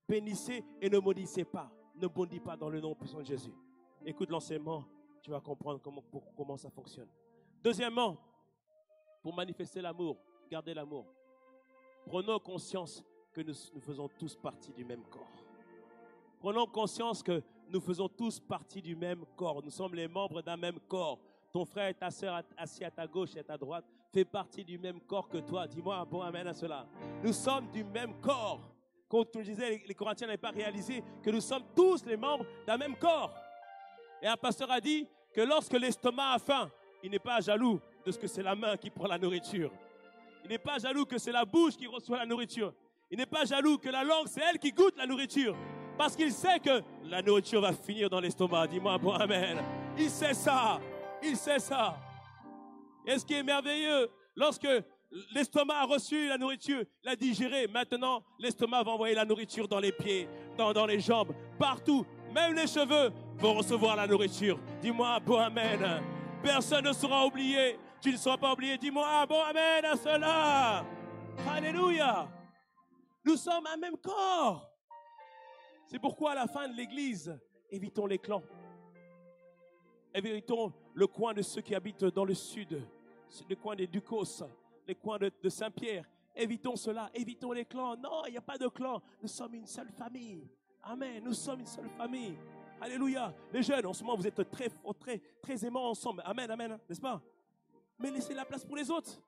bénissez et ne maudissez pas. Ne maudis pas dans le nom puissant de Jésus. Écoute l'enseignement, tu vas comprendre comment ça fonctionne. Deuxièmement, pour manifester l'amour, garder l'amour, prenons conscience que nous faisons tous partie du même corps. Prenons conscience que nous faisons tous partie du même corps. Nous sommes les membres d'un même corps. Ton frère et ta sœur assis à ta gauche et à ta droite fait partie du même corps que toi. Dis-moi un bon amen à cela. Nous sommes du même corps. Comme tu le disais, les Corinthiens n'avaient pas réalisé que nous sommes tous les membres d'un même corps. Et un pasteur a dit que lorsque l'estomac a faim, il n'est pas jaloux de ce que c'est la main qui prend la nourriture. Il n'est pas jaloux que c'est la bouche qui reçoit la nourriture. Il n'est pas jaloux que la langue, c'est elle qui goûte la nourriture. Parce qu'il sait que la nourriture va finir dans l'estomac. Dis-moi un bon amen. Il sait ça. Il sait ça. Et ce qui est merveilleux, lorsque l'estomac a reçu la nourriture, l'a digéré, maintenant l'estomac va envoyer la nourriture dans les pieds, dans les jambes, partout. Même les cheveux vont recevoir la nourriture. Dis-moi un bon amen. Personne ne sera oublié. Tu ne seras pas oublié. Dis-moi un bon amen à cela. Alléluia. Nous sommes un même corps. C'est pourquoi à la fin de l'église, évitons les clans. Évitons le coin de ceux qui habitent dans le sud, le coin des Ducos, les coins de Saint-Pierre. Évitons cela, évitons les clans. Non, il n'y a pas de clan. Nous sommes une seule famille. Amen, nous sommes une seule famille. Alléluia. Les jeunes, en ce moment, vous êtes très aimants ensemble. Amen, amen, n'est-ce pas? Mais laissez la place pour les autres.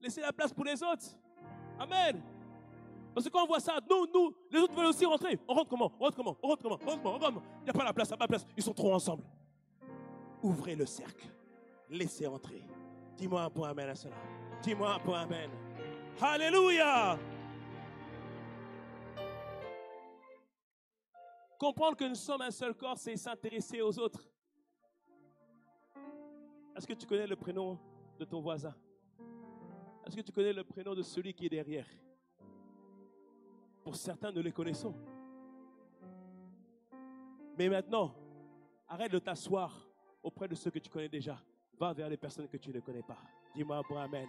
Laissez la place pour les autres. Amen. Parce que quand on voit ça, nous, les autres veulent aussi rentrer. On rentre comment? Il n'y a pas la place, il n'y a pas la place. Ils sont trop ensemble. Ouvrez le cercle. Laissez entrer. Dis-moi un point amen à cela. Dis-moi un point amen. Alléluia. Comprendre que nous sommes un seul corps, c'est s'intéresser aux autres. Est-ce que tu connais le prénom de ton voisin? Est-ce que tu connais le prénom de celui qui est derrière? Pour certains, nous les connaissons. Mais maintenant, arrête de t'asseoir auprès de ceux que tu connais déjà. Va vers les personnes que tu ne connais pas. Dis-moi un bon amen.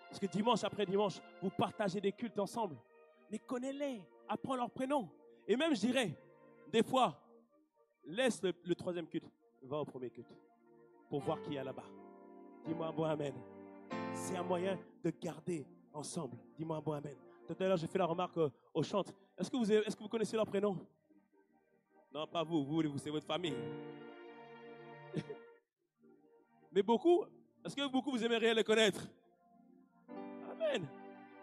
Parce que dimanche après dimanche, vous partagez des cultes ensemble. Mais connais-les, apprends leurs prénoms. Et même, je dirais, des fois, laisse le troisième culte. Va au premier culte pour voir qui est là-bas. Dis-moi un bon amen. C'est un moyen de garder ensemble. Dis-moi un bon amen. Tout à l'heure, j'ai fait la remarque au chant. Est-ce que vous connaissez leur prénom? Non, pas vous, c'est votre famille. Mais beaucoup, est-ce que beaucoup vous aimeriez les connaître? Amen.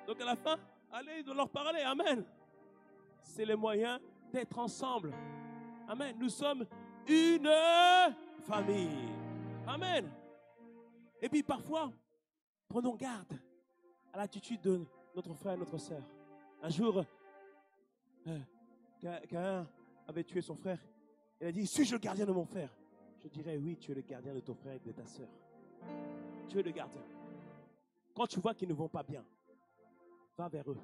Donc à la fin, allez leur parler. Amen. C'est le moyen d'être ensemble. Amen. Nous sommes une famille. Amen. Et puis parfois, prenons garde à l'attitude de notre frère et notre sœur. Un jour, quelqu'un avait tué son frère. Il a dit, suis-je le gardien de mon frère? Je dirais, oui, tu es le gardien de ton frère et de ta sœur. Tu es le gardien. Quand tu vois qu'ils ne vont pas bien, va vers eux.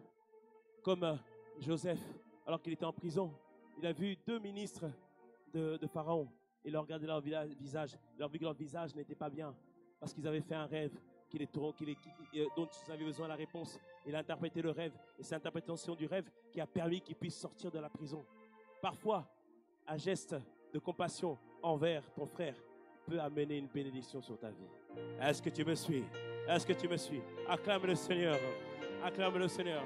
Comme Joseph, alors qu'il était en prison, il a vu 2 ministres de Pharaon. Il leur regardait leur visage. Il a vu que leur visage n'était pas bien parce qu'ils avaient fait un rêve dont ils avaient besoin de la réponse. Il a interprété le rêve et c'est l'interprétation du rêve qui a permis qu'ils puissent sortir de la prison. Parfois, un geste de compassion envers ton frère peut amener une bénédiction sur ta vie. Est-ce que tu me suis? Est-ce que tu me suis? Acclame le Seigneur. Acclame le Seigneur.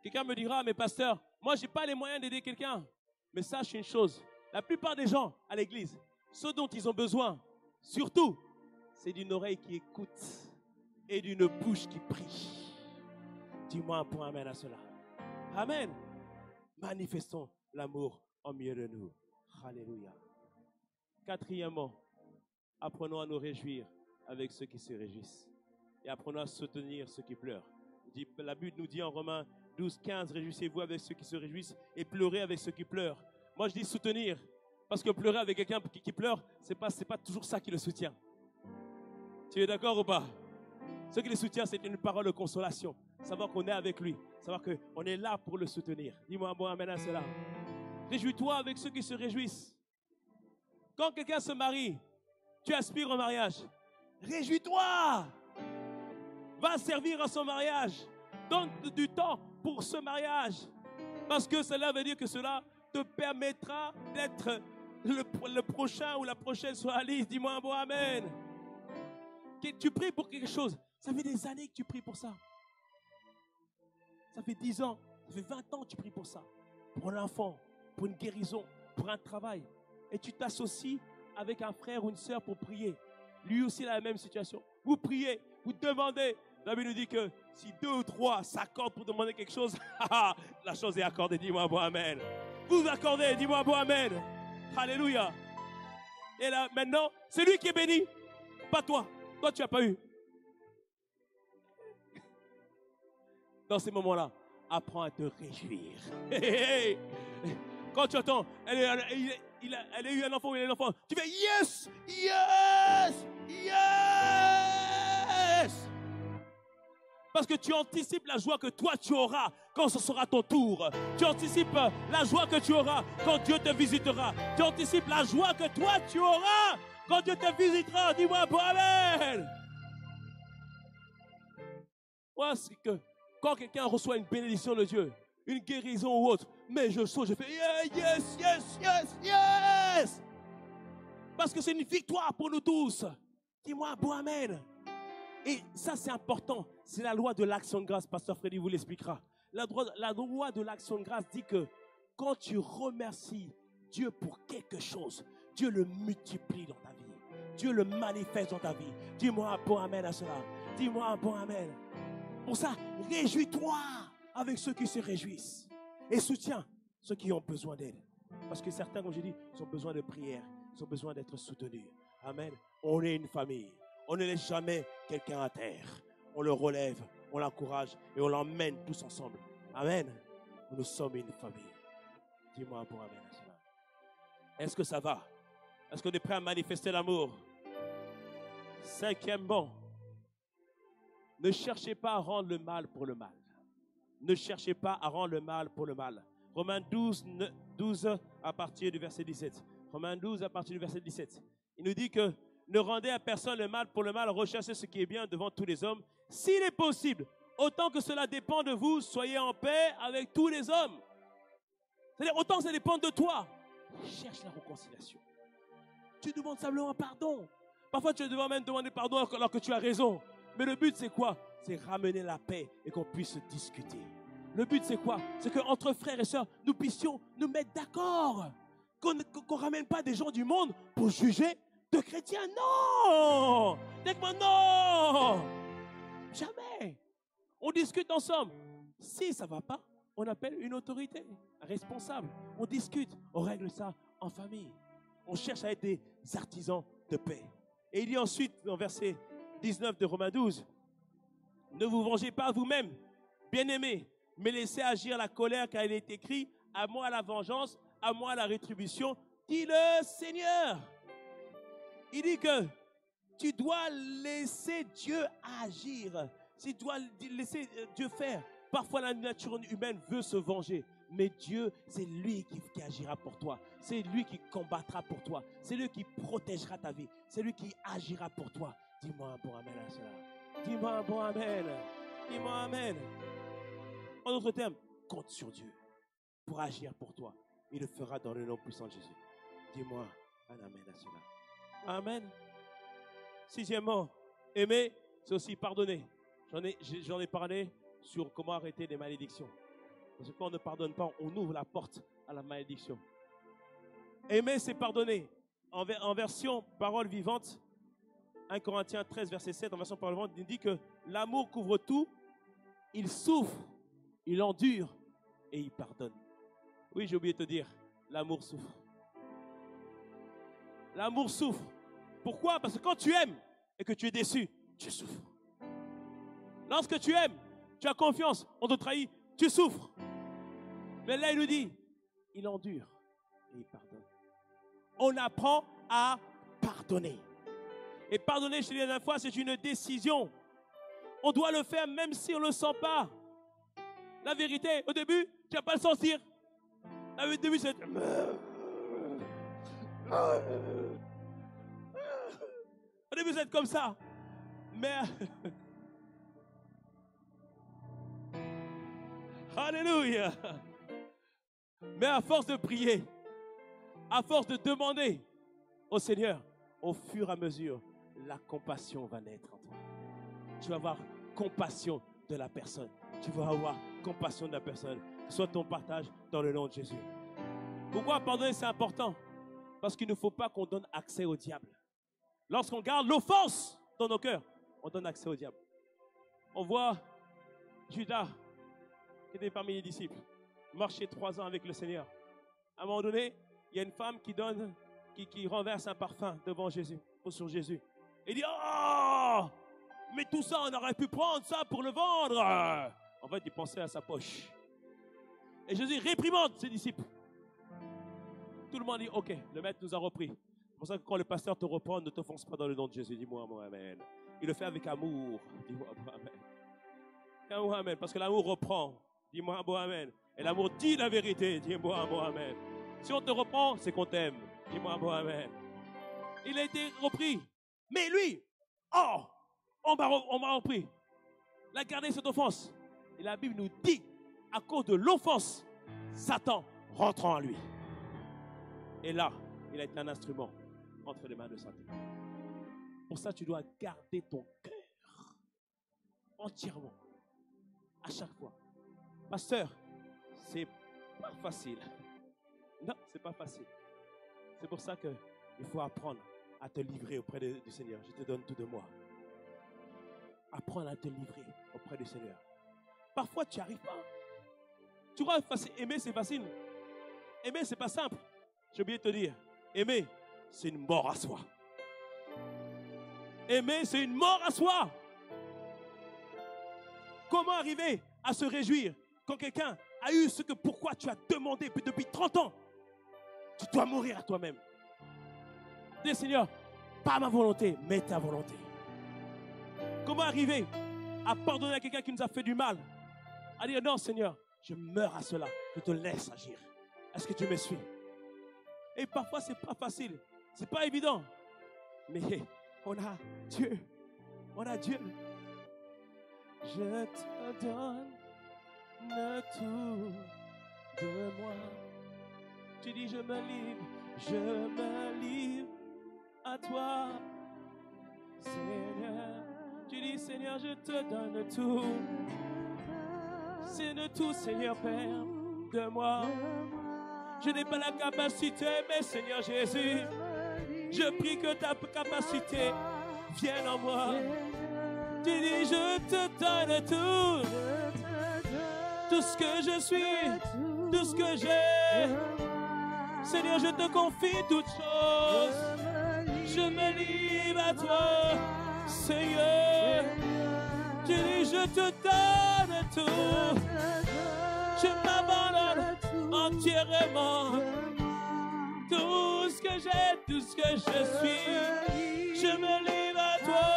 Quelqu'un me dira, mais pasteur, moi, je n'ai pas les moyens d'aider quelqu'un. Mais sache une chose, la plupart des gens à l'église, ce dont ils ont besoin, surtout, c'est d'une oreille qui écoute et d'une bouche qui prie. Dis-moi un point amen à cela. Amen. Manifestons l'amour en milieu de nous. Alléluia. Quatrièmement, apprenons à nous réjouir avec ceux qui se réjouissent. Et apprenons à soutenir ceux qui pleurent. La Bible nous dit en Romains 12, 15, réjouissez-vous avec ceux qui se réjouissent et pleurez avec ceux qui pleurent. Moi, je dis soutenir. Parce que pleurer avec quelqu'un qui pleure, c'est pas toujours ça qui le soutient. Tu es d'accord ou pas? Ce qui le soutient, c'est une parole de consolation. Savoir qu'on est avec lui. Savoir qu'on est là pour le soutenir. Dis-moi un bon amen à cela. Réjouis-toi avec ceux qui se réjouissent. Quand quelqu'un se marie, tu aspires au mariage. Réjouis-toi. Va servir à son mariage. Donne du temps pour ce mariage. Parce que cela veut dire que cela te permettra d'être le prochain ou la prochaine sur la liste. Dis-moi un bon amen. Tu pries pour quelque chose. Ça fait des années que tu pries pour ça. Ça fait 10 ans, ça fait 20 ans que tu pries pour ça. Pour un enfant, pour une guérison, pour un travail. Et tu t'associes avec un frère ou une sœur pour prier. Lui aussi, il a la même situation. Vous priez, vous demandez. La Bible nous dit que si 2 ou 3 s'accordent pour demander quelque chose, la chose est accordée. Dis-moi un bon amen. Vous accordez, dis-moi un bon amen. Alléluia. Et là, maintenant, c'est lui qui est béni, pas toi. Toi, tu n'as pas eu. Dans ces moments-là, apprends à te réjouir. Quand tu attends, elle a eu un enfant ou il a eu un enfant, tu fais yes, yes, yes. Parce que tu anticipes la joie que toi tu auras quand ce sera ton tour. Tu anticipes la joie que tu auras quand Dieu te visitera. Tu anticipes la joie que toi tu auras quand Dieu te visitera. Dis-moi, bon amen. Moi, c'est que quand quelqu'un reçoit une bénédiction de Dieu, une guérison ou autre, mais je saute, je fais yes, yes, yes, yes. Parce que c'est une victoire pour nous tous. Dis-moi, bon amen. Et ça, c'est important. C'est la loi de l'action de grâce. Pasteur Freddy vous l'expliquera. La loi de l'action de grâce dit que quand tu remercies Dieu pour quelque chose, Dieu le multiplie dans ta vie. Dieu le manifeste dans ta vie. Dis-moi un bon amen à cela. Dis-moi un bon amen. Pour ça, réjouis-toi avec ceux qui se réjouissent. Et soutiens ceux qui ont besoin d'aide. Parce que certains, comme je dis, ils ont besoin de prière. Ils ont besoin d'être soutenus. Amen. On est une famille. On ne laisse jamais quelqu'un à terre. On le relève, on l'encourage et on l'emmène tous ensemble. Amen. Nous sommes une famille. Dis-moi un bon amen à cela. Est-ce que ça va? Est-ce qu'on est prêt à manifester l'amour? Cinquièmement, ne cherchez pas à rendre le mal pour le mal. Ne cherchez pas à rendre le mal pour le mal. Romains 12 à partir du verset 17. Romains 12 à partir du verset 17. Il nous dit que ne rendez à personne le mal pour le mal, recherchez ce qui est bien devant tous les hommes. S'il est possible, autant que cela dépend de vous, soyez en paix avec tous les hommes. C'est-à-dire, autant que ça dépend de toi, cherche la réconciliation. Tu demandes simplement pardon. Parfois, tu dois même demander pardon alors que tu as raison. Mais le but, c'est quoi? C'est ramener la paix et qu'on puisse discuter. Le but, c'est quoi? C'est qu'entre frères et sœurs, nous puissions nous mettre d'accord. Qu'on ne ramène pas des gens du monde pour juger de chrétiens. Non! Dis-moi non! Jamais. On discute ensemble. Si ça ne va pas, on appelle une autorité, un responsable. On discute, on règle ça en famille. On cherche à être des artisans de paix. Et il dit ensuite, dans verset 19 de Romains 12, ne vous vengez pas vous-même, bien-aimés, mais laissez agir la colère, car il est écrit, à moi la vengeance, à moi la rétribution, dit le Seigneur. Il dit que tu dois laisser Dieu agir. Tu dois laisser Dieu faire. Parfois, la nature humaine veut se venger. Mais Dieu, c'est lui qui agira pour toi. C'est lui qui combattra pour toi. C'est lui qui protégera ta vie. C'est lui qui agira pour toi. Dis-moi un bon amen à cela. Dis-moi un bon amen. Dis-moi amen. En d'autres termes, compte sur Dieu pour agir pour toi. Il le fera dans le nom puissant de Jésus. Dis-moi un amen à cela. Amen. Sixièmement, aimer, c'est aussi pardonner. J'en ai parlé sur comment arrêter les malédictions. Parce que quand on ne pardonne pas, on ouvre la porte à la malédiction. Aimer, c'est pardonner. En version parole vivante, 1 Corinthiens 13, verset 7, en version parole vivante, il dit que l'amour couvre tout, il souffre, il endure et il pardonne. Oui, j'ai oublié de te dire, l'amour souffre. L'amour souffre. Pourquoi? Parce que quand tu aimes et que tu es déçu, tu souffres. Lorsque tu aimes, tu as confiance, on te trahit, tu souffres. Mais là, il nous dit, il endure et il pardonne. On apprend à pardonner. Et pardonner, je te dis la dernière fois, c'est une décision. On doit le faire même si on ne le sent pas. La vérité, au début, tu ne vas pas le sentir. Au début, c'est... Au début, c'est comme ça. Mais... Alléluia. Mais à force de prier, à force de demander au Seigneur, au fur et à mesure, la compassion va naître en toi. Tu vas avoir compassion de la personne. Tu vas avoir compassion de la personne. Soit ton partage dans le nom de Jésus. Pourquoi pardonner, c'est important? Parce qu'il ne faut pas qu'on donne accès au diable. Lorsqu'on garde l'offense dans nos cœurs, on donne accès au diable. On voit Judas, qui était parmi les disciples, marcher 3 ans avec le Seigneur. À un moment donné, il y a une femme qui renverse un parfum devant Jésus, sur Jésus. Il dit, oh, mais tout ça, on aurait pu prendre ça pour le vendre. En fait, il pensait à sa poche. Et Jésus réprimande ses disciples. Tout le monde dit, ok, le maître nous a repris. C'est pour ça que quand le pasteur te reprend, ne t'offense pas dans le nom de Jésus. Dis-moi, moi, amen. Il le fait avec amour. Dis-moi, moi, amen. Dis-moi, amen. Parce que l'amour reprend. Dis-moi, moi, amen. Et l'amour dit la vérité. Dis-moi, moi, amen. Si on te reprend, c'est qu'on t'aime. Dis-moi, moi, amen. Il a été repris. Mais lui, oh, on m'a repris. Il a gardé cette offense. Et la Bible nous dit, à cause de l'offense, Satan rentrant en lui. Et là, il a été un instrument entre les mains de Satan. Pour ça, tu dois garder ton cœur entièrement, à chaque fois. Pasteur, c'est pas facile. Non, c'est pas facile. C'est pour ça qu'il faut apprendre à te livrer auprès du Seigneur. Je te donne tout de moi. Apprendre à te livrer auprès du Seigneur. Parfois, tu n'y arrives pas. Tu crois que aimer, c'est facile. Aimer, c'est pas simple. J'ai oublié de te dire. Aimer, c'est une mort à soi. Aimer, c'est une mort à soi. Comment arriver à se réjouir quand quelqu'un a eu ce que pourquoi tu as demandé depuis 30 ans? Tu dois mourir à toi-même. Dis, Seigneur, pas ma volonté, mais ta volonté. Comment arriver à pardonner à quelqu'un qui nous a fait du mal? À dire, non, Seigneur, je meurs à cela. Je te laisse agir. Est-ce que tu me suis? Et parfois, ce n'est pas facile. Ce n'est pas évident. Mais on a Dieu. On a Dieu. Je te donne tout de moi. Tu dis, je me livre à toi, Seigneur. Tu dis, Seigneur, je te donne tout. C'est de tout, Seigneur Père, de moi. Je n'ai pas la capacité, mais Seigneur Jésus, je prie que ta capacité vienne en moi. Tu dis, je te donne tout. Tout ce que je suis, tout ce que j'ai. Seigneur, je te confie toutes choses. Je me livre à toi, Seigneur. Tu dis, je te donne tout. Je m'abandonne entièrement. Tout ce que j'ai, tout ce que je suis, je me livre à toi.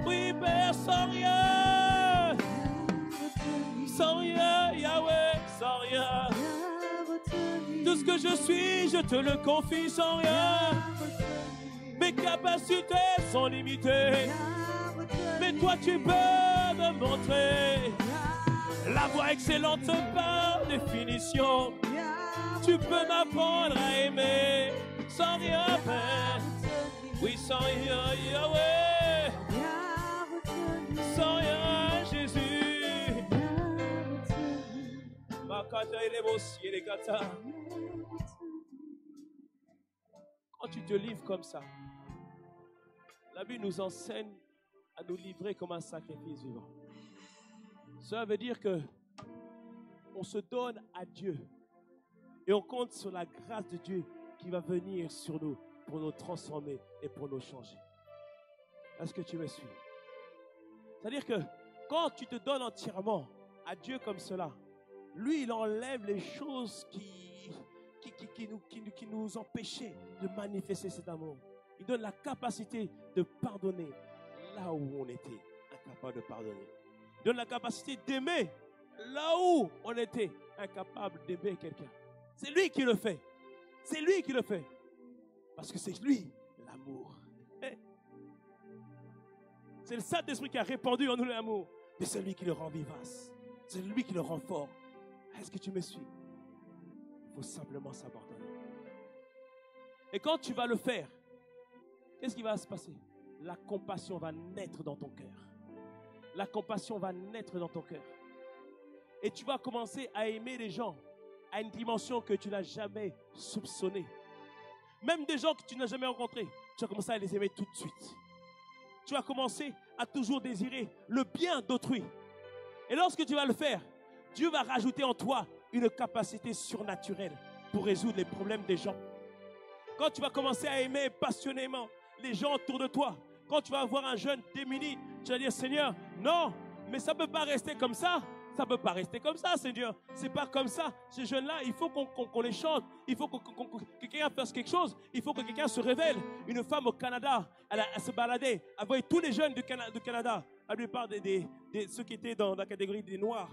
Oui, Père, sans rien, Yahweh, sans rien. Tout ce que je suis, je te le confie sans rien. Mes capacités sont limitées, mais toi tu peux me montrer la voie excellente par définition. Tu peux m'apprendre à aimer sans rien faire. Oui, sans rien, Yahweh. Sans rien, Jésus. Quand tu te livres comme ça, la Bible nous enseigne à nous livrer comme un sacrifice vivant. Cela veut dire que on se donne à Dieu et on compte sur la grâce de Dieu qui va venir sur nous pour nous transformer et pour nous changer. Est-ce que tu me suis? C'est-à-dire que quand tu te donnes entièrement à Dieu comme cela, lui, il enlève les choses qui nous empêchaient de manifester cet amour. Il donne la capacité de pardonner là où on était incapable de pardonner. Il donne la capacité d'aimer là où on était incapable d'aimer quelqu'un. C'est lui qui le fait. C'est lui qui le fait. Parce que c'est lui l'amour. C'est le Saint-Esprit qui a répandu en nous l'amour. Mais c'est lui qui le rend vivace. C'est lui qui le rend fort. Est-ce que tu me suis? Il faut simplement s'abandonner. Et quand tu vas le faire, qu'est-ce qui va se passer? La compassion va naître dans ton cœur. La compassion va naître dans ton cœur. Et tu vas commencer à aimer les gens à une dimension que tu n'as jamais soupçonnée. Même des gens que tu n'as jamais rencontrés, tu vas commencer à les aimer tout de suite. Tu vas commencer à toujours désirer le bien d'autrui. Et lorsque tu vas le faire, Dieu va rajouter en toi une capacité surnaturelle pour résoudre les problèmes des gens. Quand tu vas commencer à aimer passionnément les gens autour de toi, quand tu vas voir un jeune démuni, tu vas dire, Seigneur, non, mais ça ne peut pas rester comme ça. Ça ne peut pas rester comme ça, Seigneur. Ce n'est pas comme ça. Ces jeunes-là, il faut qu'on les chante. Il faut que quelqu'un fasse quelque chose. Il faut que quelqu'un se révèle. Une femme au Canada, elle se baladait. Elle voyait tous les jeunes du Canada. La plupart de ceux qui étaient dans la catégorie des Noirs.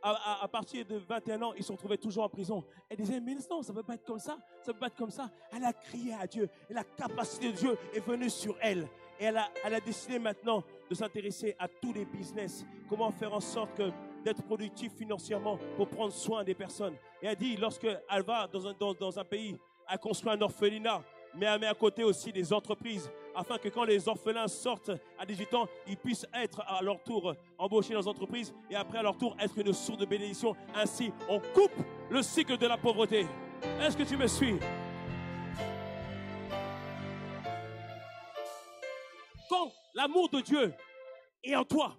À partir de 21 ans, ils se retrouvaient toujours en prison. Elle disait, mais non, ça ne peut pas être comme ça. Ça ne peut pas être comme ça. Elle a crié à Dieu. Et la capacité de Dieu est venue sur elle. Et elle a décidé maintenant de s'intéresser à tous les business. Comment faire en sorte d'être productif financièrement pour prendre soin des personnes. Et elle dit, lorsqu'elle va dans un pays, elle construit un orphelinat, mais elle met à côté aussi des entreprises, afin que quand les orphelins sortent à 18 ans, ils puissent être à leur tour embauchés dans les entreprises et après à leur tour être une source de bénédiction. Ainsi, on coupe le cycle de la pauvreté. Est-ce que tu me suis? Quand l'amour de Dieu est en toi,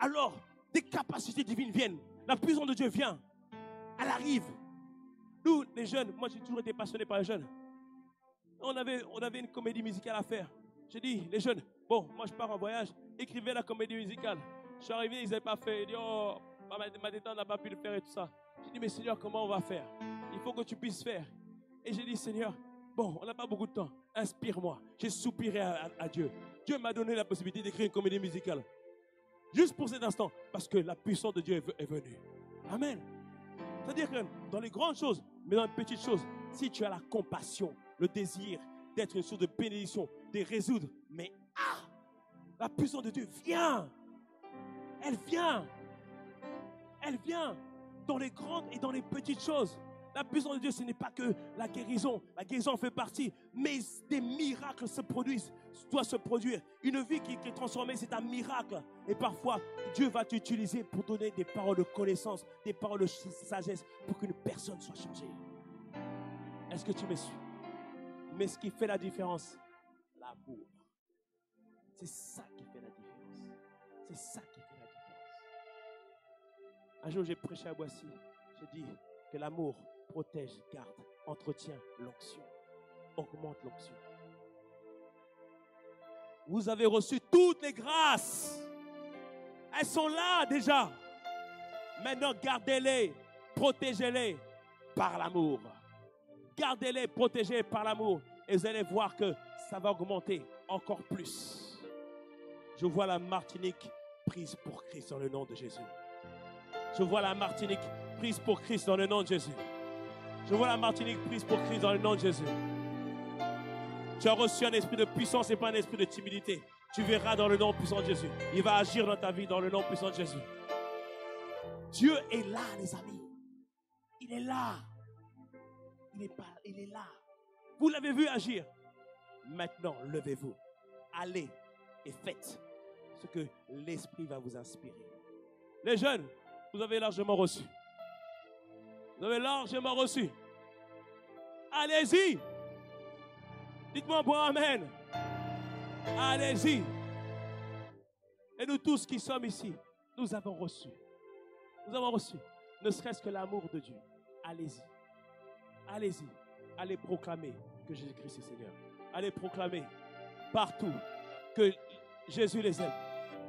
alors des capacités divines viennent. La puissance de Dieu vient. Elle arrive. Nous, les jeunes, moi j'ai toujours été passionné par les jeunes. On avait une comédie musicale à faire. J'ai dit, les jeunes, bon, moi je pars en voyage, écrivez la comédie musicale. Je suis arrivé, ils n'avaient pas fait. Ils disent, oh, ma détente n'a pas pu le faire et tout ça. J'ai dit, mais Seigneur, comment on va faire? Il faut que tu puisses faire. Et j'ai dit, Seigneur, bon, on n'a pas beaucoup de temps. Inspire-moi. J'ai soupiré à Dieu. Dieu m'a donné la possibilité d'écrire une comédie musicale. Juste pour cet instant, parce que la puissance de Dieu est venue. Amen. C'est-à-dire que dans les grandes choses, mais dans les petites choses, si tu as la compassion, le désir d'être une source de bénédiction, de résoudre, mais la puissance de Dieu vient. Elle vient. Elle vient dans les grandes et dans les petites choses. La puissance de Dieu, ce n'est pas que la guérison. La guérison en fait partie, mais des miracles doivent se produire. Une vie qui est transformée, c'est un miracle. Et parfois, Dieu va t'utiliser pour donner des paroles de connaissance, des paroles de sagesse, pour qu'une personne soit changée. Est-ce que tu me suis? Mais ce qui fait la différence, l'amour. C'est ça qui fait la différence. C'est ça qui fait la différence. Un jour, j'ai prêché à Boissy. J'ai dit que l'amour protège, garde, entretient l'onction, augmente l'onction. Vous avez reçu toutes les grâces. Elles sont là déjà. Maintenant, gardez-les, protégez-les par l'amour. Gardez-les, protégez par l'amour. Et vous allez voir que ça va augmenter encore plus. Je vois la Martinique prise pour Christ dans le nom de Jésus. Je vois la Martinique prise pour Christ dans le nom de Jésus. Je vois la Martinique prise pour Christ dans le nom de Jésus. Tu as reçu un esprit de puissance et pas un esprit de timidité. Tu verras dans le nom puissant de Jésus. Il va agir dans ta vie dans le nom puissant de Jésus. Dieu est là, les amis. Il est là. Il est là. Vous l'avez vu agir. Maintenant, levez-vous. Allez et faites ce que l'Esprit va vous inspirer. Les jeunes, vous avez largement reçu. Vous avez largement reçu. Allez-y. Dites-moi bon amen. Allez-y. Et nous tous qui sommes ici, nous avons reçu. Nous avons reçu. ne serait-ce que l'amour de Dieu, allez-y. Allez-y. Allez proclamer que Jésus-Christ est Seigneur. Allez proclamer partout que Jésus les aime.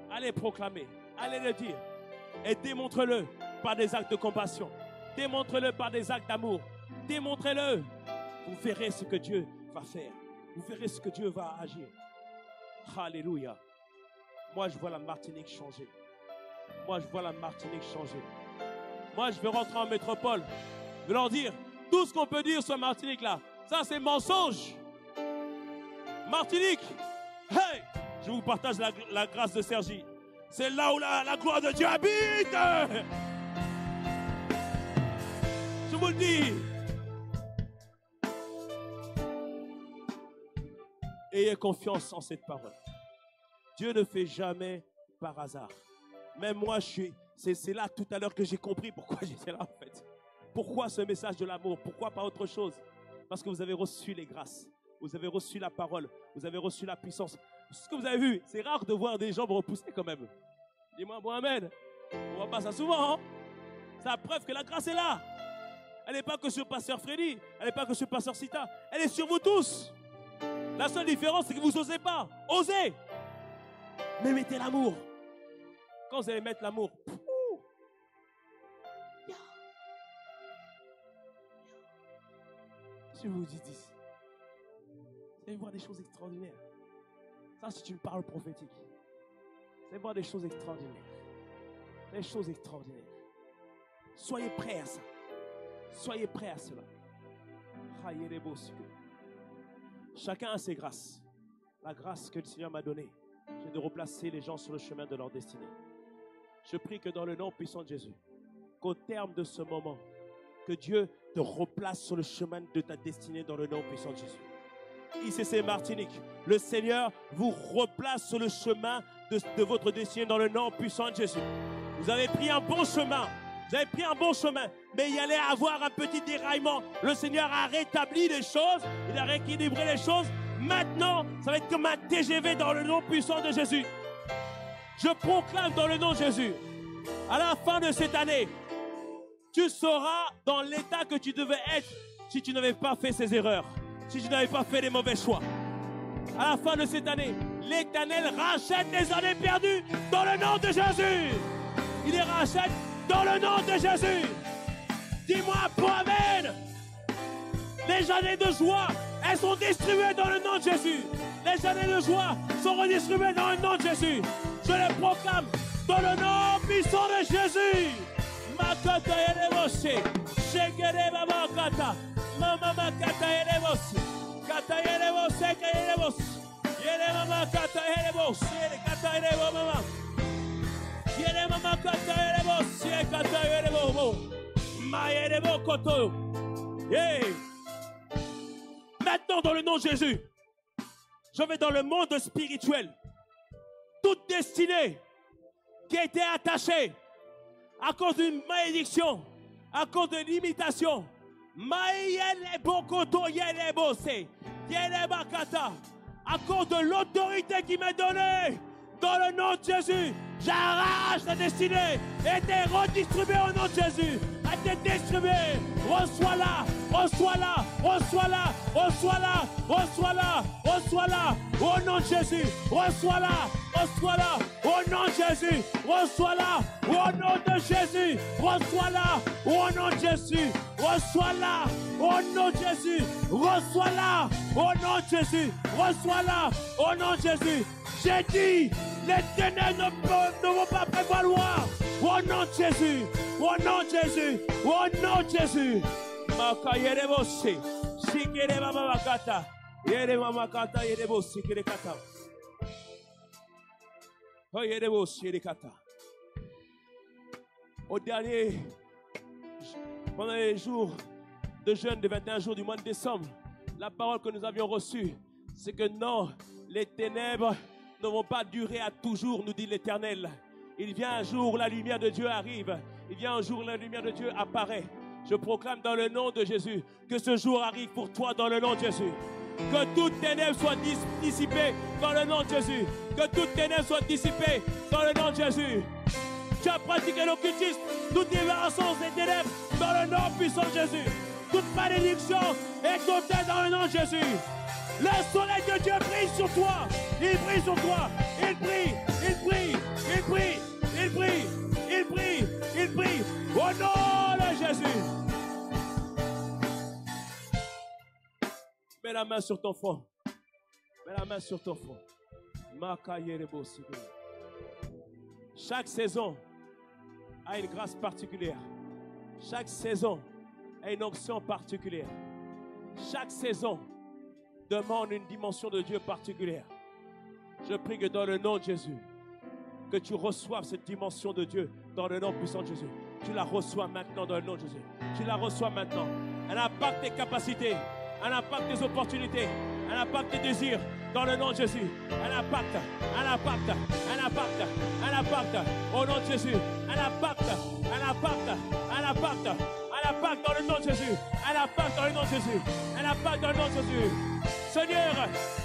Allez proclamer. Allez le dire. Et démontre-le par des actes de compassion. Démontre-le par des actes d'amour. Démontrez-le. Vous verrez ce que Dieu va faire. Vous verrez ce que Dieu va agir. Alléluia. Moi, je vois la Martinique changer. Moi, je vois la Martinique changer. Moi, je vais rentrer en métropole. Je vais leur dire, tout ce qu'on peut dire sur Martinique là, ça c'est mensonge. Martinique, hey, je vous partage la grâce de Sergi. C'est là où la gloire de Dieu habite. Je vous le dis. Ayez confiance en cette parole. Dieu ne fait jamais par hasard. Même moi, c'est là tout à l'heure que j'ai compris pourquoi j'étais là en fait. Pourquoi ce message de l'amour? Pourquoi pas autre chose? Parce que vous avez reçu les grâces. Vous avez reçu la parole. Vous avez reçu la puissance. Ce que vous avez vu, c'est rare de voir des gens me repousser quand même. Dis-moi, bon amen. On ne voit pas ça souvent. Hein? C'est la preuve que la grâce est là. Elle n'est pas que sur Pasteur Freddy. Elle n'est pas que sur Pasteur Sita. Elle est sur vous tous. La seule différence, c'est que vous n'osez pas. Osez. Mais mettez l'amour. Quand vous allez mettre l'amour, je vous dis ici, vous allez voir des choses extraordinaires. Ça, c'est une parole prophétique. Vous allez voir des choses extraordinaires. Des choses extraordinaires. Soyez prêts à ça. Soyez prêts à cela. Chacun a ses grâces. La grâce que le Seigneur m'a donnée, c'est de replacer les gens sur le chemin de leur destinée. Je prie que dans le nom puissant de Jésus, qu'au terme de ce moment, que Dieu te replace sur le chemin de ta destinée dans le nom puissant de Jésus. ICC Martinique, le Seigneur vous replace sur le chemin de votre destinée dans le nom puissant de Jésus. Vous avez pris un bon chemin. Vous avez pris un bon chemin, mais il y allait avoir un petit déraillement. Le Seigneur a rétabli les choses, il a rééquilibré les choses. Maintenant, ça va être comme un TGV dans le nom puissant de Jésus. Je proclame dans le nom de Jésus, à la fin de cette année, tu seras dans l'état que tu devais être si tu n'avais pas fait ces erreurs, si tu n'avais pas fait les mauvais choix. À la fin de cette année, l'Éternel rachète les années perdues dans le nom de Jésus. Il les rachète dans le nom de Jésus. Dis-moi pour Amen. Les années de joie, elles sont distribuées dans le nom de Jésus. Les années de joie sont redistribuées dans le nom de Jésus. Je les proclame dans le nom puissant de Jésus. Makata Yerebosi, Shekere Babakata, Mama Makata Yerebosi, Kata Yerebosi, Yerebosi, Yeremama Kata Yerebosi, Kata Yereboma, Yeremama Kata Yerebosi, Kata Yerebomo, Ma Yerebokoto. Yeah. Maintenant, dans le nom de Jésus, je vais dans le monde spirituel. Toute destinée qui a été attachée à cause d'une malédiction, à cause de l'imitation, à cause de l'autorité qui m'est donnée, dans le nom de Jésus, j'arrache la destinée et t'es redistribuée au nom de Jésus. Elle t'est distribuée. Reçois-la, reçois-la, reçois-la, reçois-la, reçois-la, reçois-la, au nom de Jésus. Reçois-la, reçois-la, au nom de Jésus. Reçois-la, au nom de Jésus. Reçois-la, au nom de Jésus. Reçois-la, au nom de Jésus. Reçois-la, au nom de Jésus. Reçois-la, au nom de Jésus. J'ai dit, les ténèbres ne vont pas prévaloir. Au nom de Jésus, au nom de Jésus, au nom de Jésus. Makayerebosi, Shikere Mama Makata, Yere Mama Kata, Yerebosi, Kirekata. Oh, Yerebosi, Kirekata. Pendant les jours de jeûne de 21 jours du mois de décembre, la parole que nous avions reçue, c'est que non, les ténèbres ne vont pas durer à toujours, nous dit l'Éternel. Il vient un jour où la lumière de Dieu arrive. Il vient un jour où la lumière de Dieu apparaît. Je proclame dans le nom de Jésus que ce jour arrive pour toi dans le nom de Jésus. Que toute ténèbres soit dissipée dans le nom de Jésus. Que toute ténèbres soit dissipée dans le nom de Jésus. Tu as pratiqué l'occultisme. Toute libération des ténèbres dans le nom puissant de Jésus. Toute malédiction est ôtée dans le nom de Jésus. Le soleil de Dieu brille sur toi. Il brille sur toi. Il brille. Il brille. Il brille. Il brille. Il brille. Il brille. Au nom de Jésus. Mets la main sur ton front. Mets la main sur ton front. Chaque saison a une grâce particulière. Chaque saison a une onction particulière. Chaque saison demande une dimension de Dieu particulière. Je prie que dans le nom de Jésus, que tu reçoives cette dimension de Dieu dans le nom puissant de Jésus. Tu la reçois maintenant dans le nom de Jésus. Tu la reçois maintenant. Elle impacte tes capacités. Elle impacte tes opportunités. Elle impacte tes désirs dans le nom de Jésus. Elle impacte. Elle impacte. Elle impacte. Elle impacte. Au nom de Jésus. Elle impacte. Elle impacte. Elle impacte. Elle impacte dans le nom de Jésus. Elle impacte dans le nom de Jésus. Elle impacte dans le nom de Jésus. Seigneur,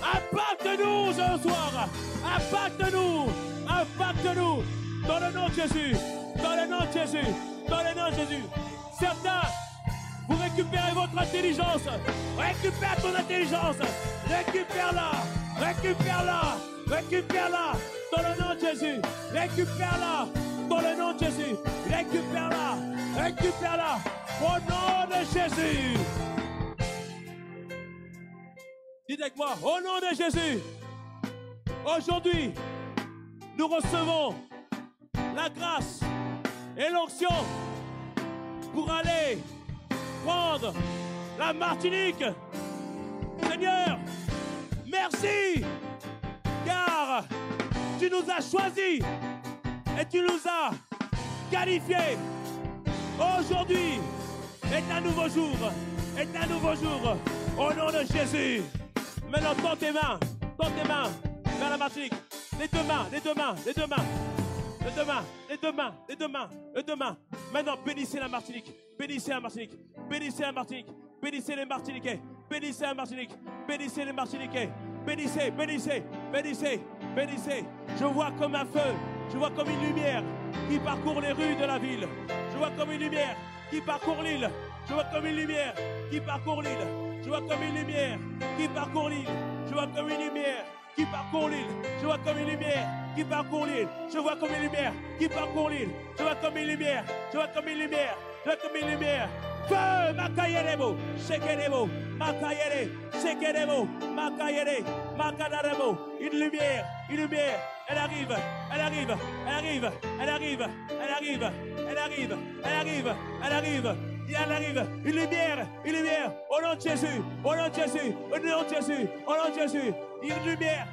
impacte-nous ce soir. Impacte-nous. Impacte-nous dans le nom de Jésus. Dans le nom de Jésus. Dans le nom de Jésus. Certains, vous récupérez votre intelligence. Récupère ton intelligence. Récupère-la. Récupère-la. Récupère-la. Dans le nom de Jésus. Récupère-la. Dans le nom de Jésus. Récupère-la. Récupère-la. Au nom de Jésus. Dites avec moi, au nom de Jésus. Aujourd'hui, nous recevons la grâce et l'onction pour aller prendre la Martinique. Seigneur, merci, car tu nous as choisis et tu nous as qualifiés. Aujourd'hui est un nouveau jour, est un nouveau jour, au nom de Jésus. Maintenant, tends tes mains vers la Martinique. Les deux mains, les deux mains, les deux mains. Les deux mains, les deux mains, les deux mains, les deux mains. Maintenant, bénissez la Martinique. Bénissez la Martinique. Bénissez la Martinique. Bénissez les Martiniquais. Bénissez la Martinique. Bénissez les Martiniquais. Bénissez, bénissez, bénissez, bénissez. Je vois comme un feu. Je vois comme une lumière qui parcourt les rues de la ville. Je vois comme une lumière qui parcourt l'île. Je vois comme une lumière qui parcourt l'île. Je vois comme une lumière qui parcourt l'île. Je vois comme une lumière qui parcourt l'île. Je vois comme une lumière qui parcourt l'île. Je vois comme une lumière qui parcourt l'île. Je vois comme une lumière. Je vois comme une lumière. Je vois comme une lumière. Feu, Makayerebo, Shekerebo, Makayere, Shekerebo, Makayere, Makadarebo. Une lumière, elle arrive, elle arrive, elle arrive, elle arrive, elle arrive, elle arrive, elle arrive, elle arrive. Il arrive, une lumière, au nom de Jésus, au nom de Jésus, au nom de Jésus, au nom de Jésus. Une lumière,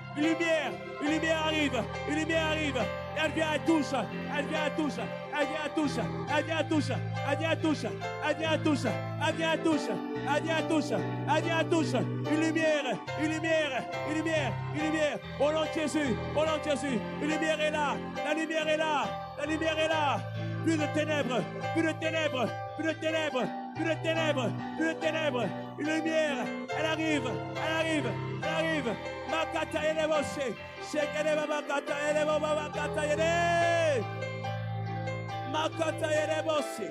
arrive, une lumière arrive. Elle vient à touche, elle vient à touche, elle vient à touche, elle vient à touche, elle vient à touche, elle vient à touche, elle vient à touche, elle vient à touche, elle vient à touche. Une lumière, au nom de Jésus, au nom de Jésus. Une lumière est là, la lumière est là, la lumière est là. Plus de ténèbres, plus de ténèbres, plus de ténèbres, plus de ténèbres, plus de ténèbres. Une lumière, elle arrive, elle arrive, elle arrive. Makata yele boshe, shekere baba kata yele baba kata yele. Makata yele boshe,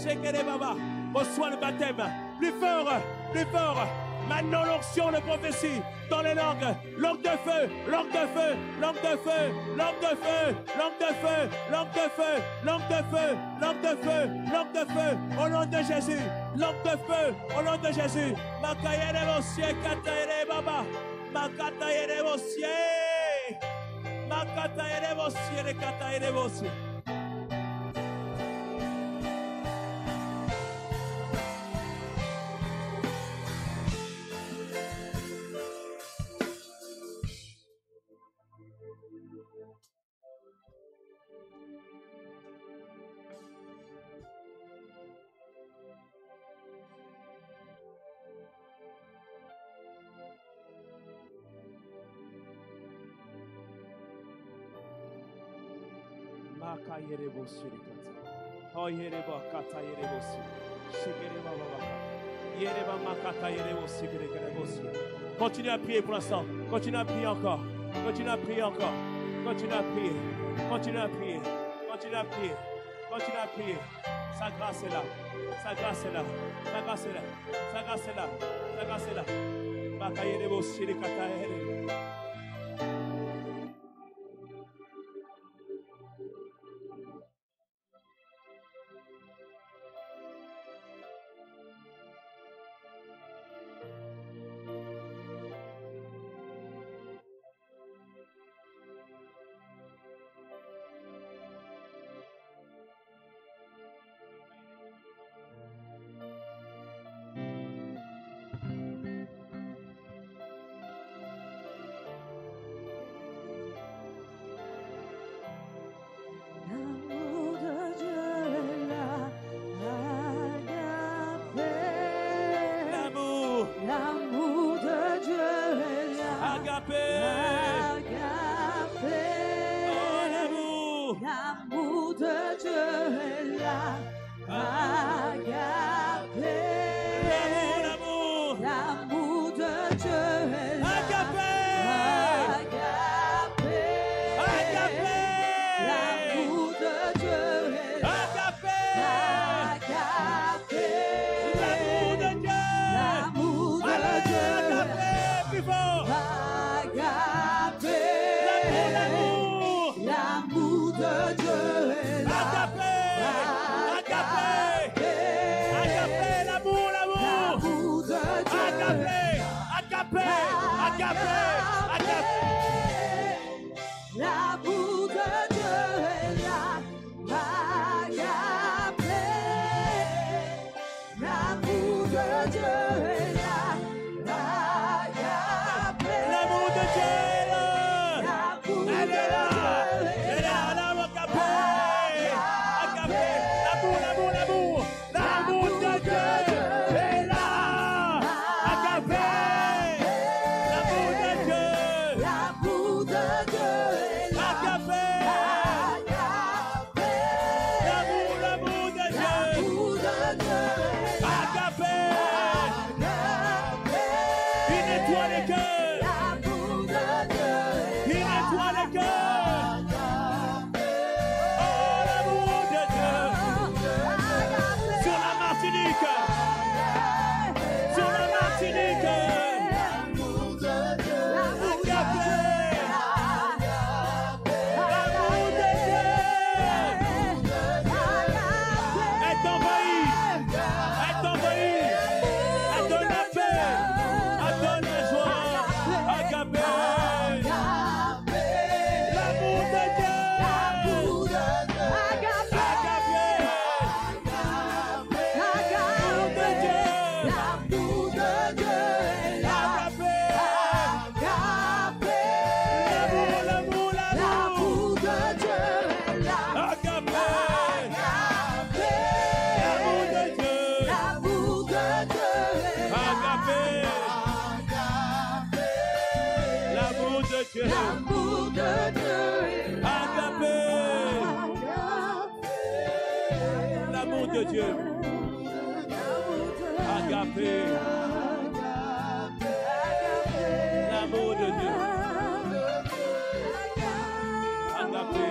shekere baba. Reçois le baptême, plus fort, plus fort. Maintenant l'onction de prophétie dans les langues, langue de feu, langue de feu, langue de feu, langue de feu, langue de feu, langue de feu, langue de feu, langue de feu, langue de feu, au nom de Jésus, langue de feu, au nom de Jésus. Makayere bossier, katayere baba, makatayere bossier, makatayere bossier, katayere bossier. Continue à prier pour l'instant. Continue à prier encore. Continue à prier encore. Continue à prier. Continue à prier. Continue à prier. Continue à prier. Sa grâce est là. Sa grâce est là. Sa grâce est là. Sa grâce est là. Sa grâce est là. Makayele boshiri kataere. Dieu. Agapé. L'amour de Dieu. Agapé.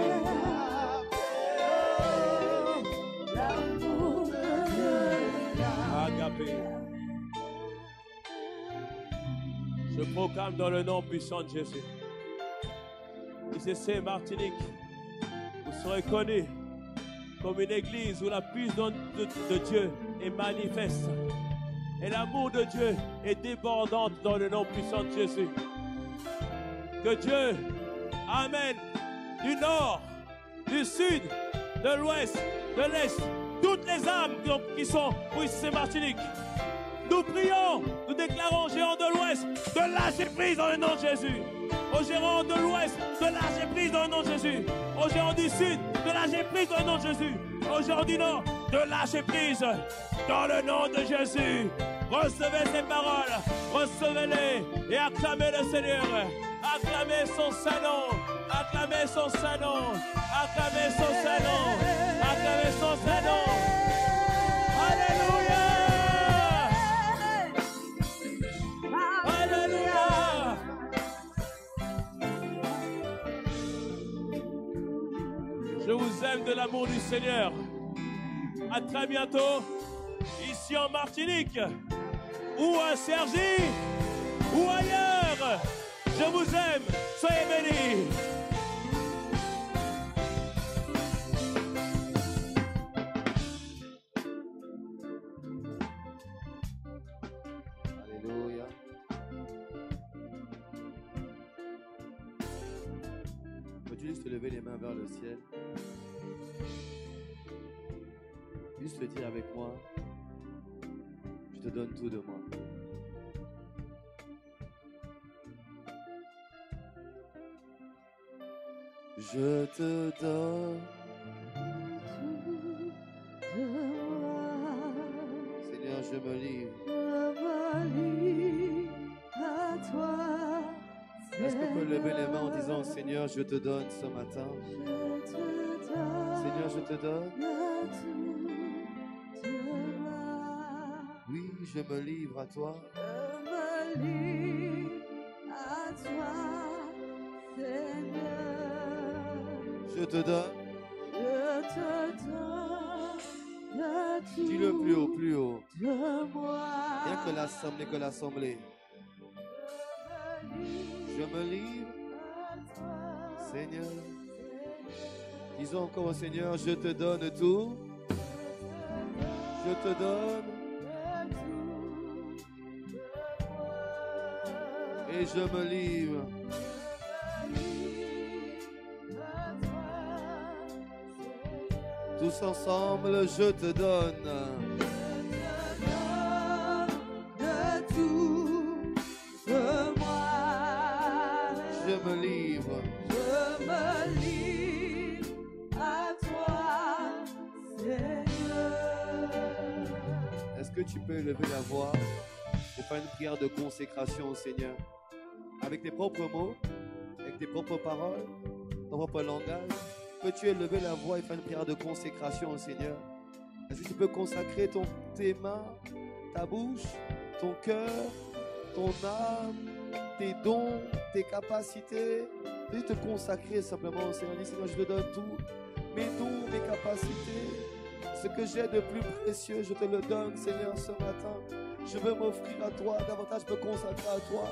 Agapé. Je proclame dans le nom puissant de Jésus. ICC Martinique, vous serez connus comme une église où la puissance de Dieu est manifeste. Et l'amour de Dieu est débordant dans le nom puissant de Jésus. Que Dieu amène du nord, du sud, de l'ouest, de l'est, toutes les âmes qui sont pour ICC Martinique. Nous prions, nous déclarons aux géants de l'ouest de lâcher prise dans le nom de Jésus. Aux géants de l'ouest, de lâcher prise dans le nom de Jésus. Aux géants du sud, de lâcher prise dans le nom de Jésus. Aux géants du nord, de lâcher prise dans le nom de Jésus. Recevez ces paroles, recevez-les et acclamez le Seigneur. Acclamez son salon, acclamez son salon, acclamez son salon, acclamez son salon. Alléluia. Je vous aime de l'amour du Seigneur. À très bientôt, ici en Martinique, ou à Cergy, ou ailleurs. Je vous aime, soyez bénis. Alléluia. Peux-tu juste te lever les mains vers le ciel? Juste te dire avec moi, je te donne tout de moi. Je te donne tout de moi. Seigneur, je me livre. À toi. Est-ce qu'on peut lever les mains en disant, Seigneur, je te donne ce matin. Seigneur, je te donne. Oui, je me livre à toi. Je me livre à toi, Seigneur. Je te donne. Je te donne. Dis-le plus haut, plus haut. Rien que l'assemblée. Je me livre, Seigneur. Disons encore au Seigneur, je te donne tout. Je te donne. Et je me livre. Tous ensemble, je te donne. Je me livre à toi, Seigneur. Est-ce que tu peux lever la voix et faire une prière de consécration au Seigneur? Avec tes propres mots, avec tes propres paroles, ton propre langage, peux-tu élever la voix et faire une prière de consécration au Seigneur? Est-ce que tu peux consacrer tes mains, ta bouche, ton cœur, ton âme, tes dons, tes capacités, et te consacrer simplement au Seigneur. Dis, Seigneur, je te donne tout, mes dons, mes capacités, ce que j'ai de plus précieux, je te le donne, Seigneur, ce matin. Je veux m'offrir à toi, davantage me consacrer à toi.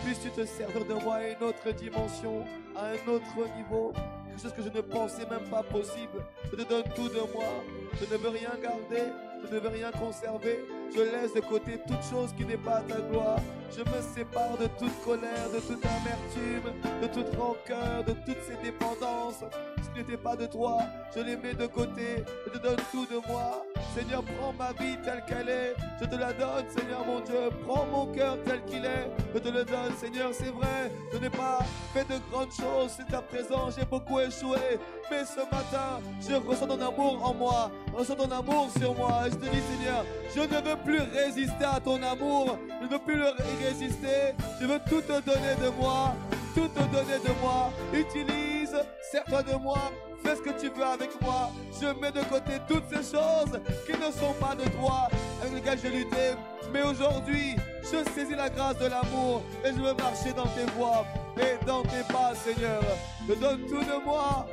Puisses-tu te servir de moi à une autre dimension, à un autre niveau, quelque chose que je ne pensais même pas possible. Je te donne tout de moi, je ne veux rien garder, je ne veux rien conserver. Je laisse de côté toute chose qui n'est pas à ta gloire. Je me sépare de toute colère, de toute amertume, de toute rancœur, de toutes ces dépendances. Ce qui n'était pas de toi, je les mets de côté. Je te donne tout de moi. Seigneur, prends ma vie telle qu'elle est. Je te la donne, Seigneur mon Dieu. Prends mon cœur tel qu'il est. Je te le donne, Seigneur, c'est vrai. Je n'ai pas fait de grandes choses jusqu'à présent. J'ai beaucoup échoué. Mais ce matin, je ressens ton amour en moi. Je ressens ton amour sur moi. Et je te dis, Seigneur, je ne veux plus résister à ton amour. Je ne veux plus y résister. Je veux tout te donner de moi. Tout te donner de moi. Utilise, sers-toi de moi. Fais ce que tu veux avec moi. Je mets de côté toutes ces choses qui ne sont pas de toi, avec lesquelles j'ai lutté. Mais aujourd'hui, je saisis la grâce de l'amour et je veux marcher dans tes voies et dans tes pas, Seigneur. Je donne tout de moi.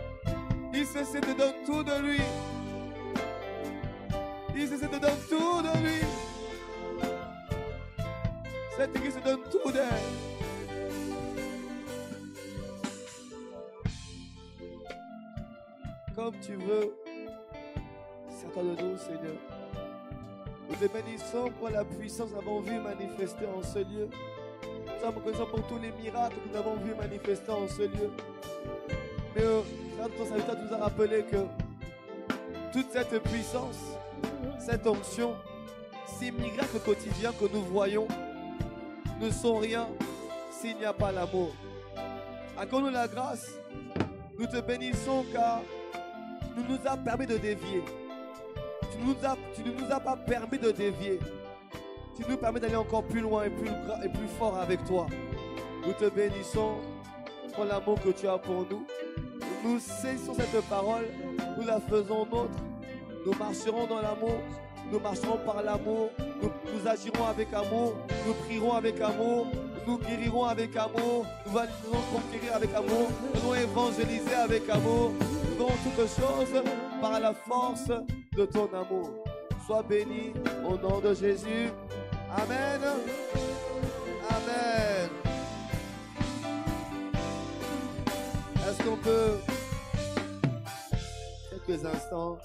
Il se sait te donne tout de lui. Il se sait te donne tout de lui. Cette église se donne tout d'elle. Comme tu veux, sers-toi de nous, Seigneur. Nous te bénissons pour la puissance que nous avons vu manifester en ce lieu. Nous sommes reconnaissants pour tous les miracles que nous avons vu manifester en ce lieu. Mais ton serviteur nous a rappelé que toute cette puissance, cette onction, ces miracles quotidiens que nous voyons ne sont rien s'il n'y a pas l'amour. Accorde-nous la grâce. Nous te bénissons car tu nous as permis de dévier. Tu ne nous as pas permis de dévier. Tu nous permets d'aller encore plus loin et plus fort avec toi. Nous te bénissons pour l'amour que tu as pour nous. Nous saisissons cette parole, nous la faisons nôtre. Nous marcherons dans l'amour, nous marcherons par l'amour, nous agirons avec amour, nous prierons avec amour, nous guérirons avec amour, nous allons conquérir avec amour, nous allons évangéliser avec amour. pouvons toutes choses par la force de ton amour. Sois béni au nom de Jésus. Amen. Amen. Est-ce qu'on peut, quelques instants,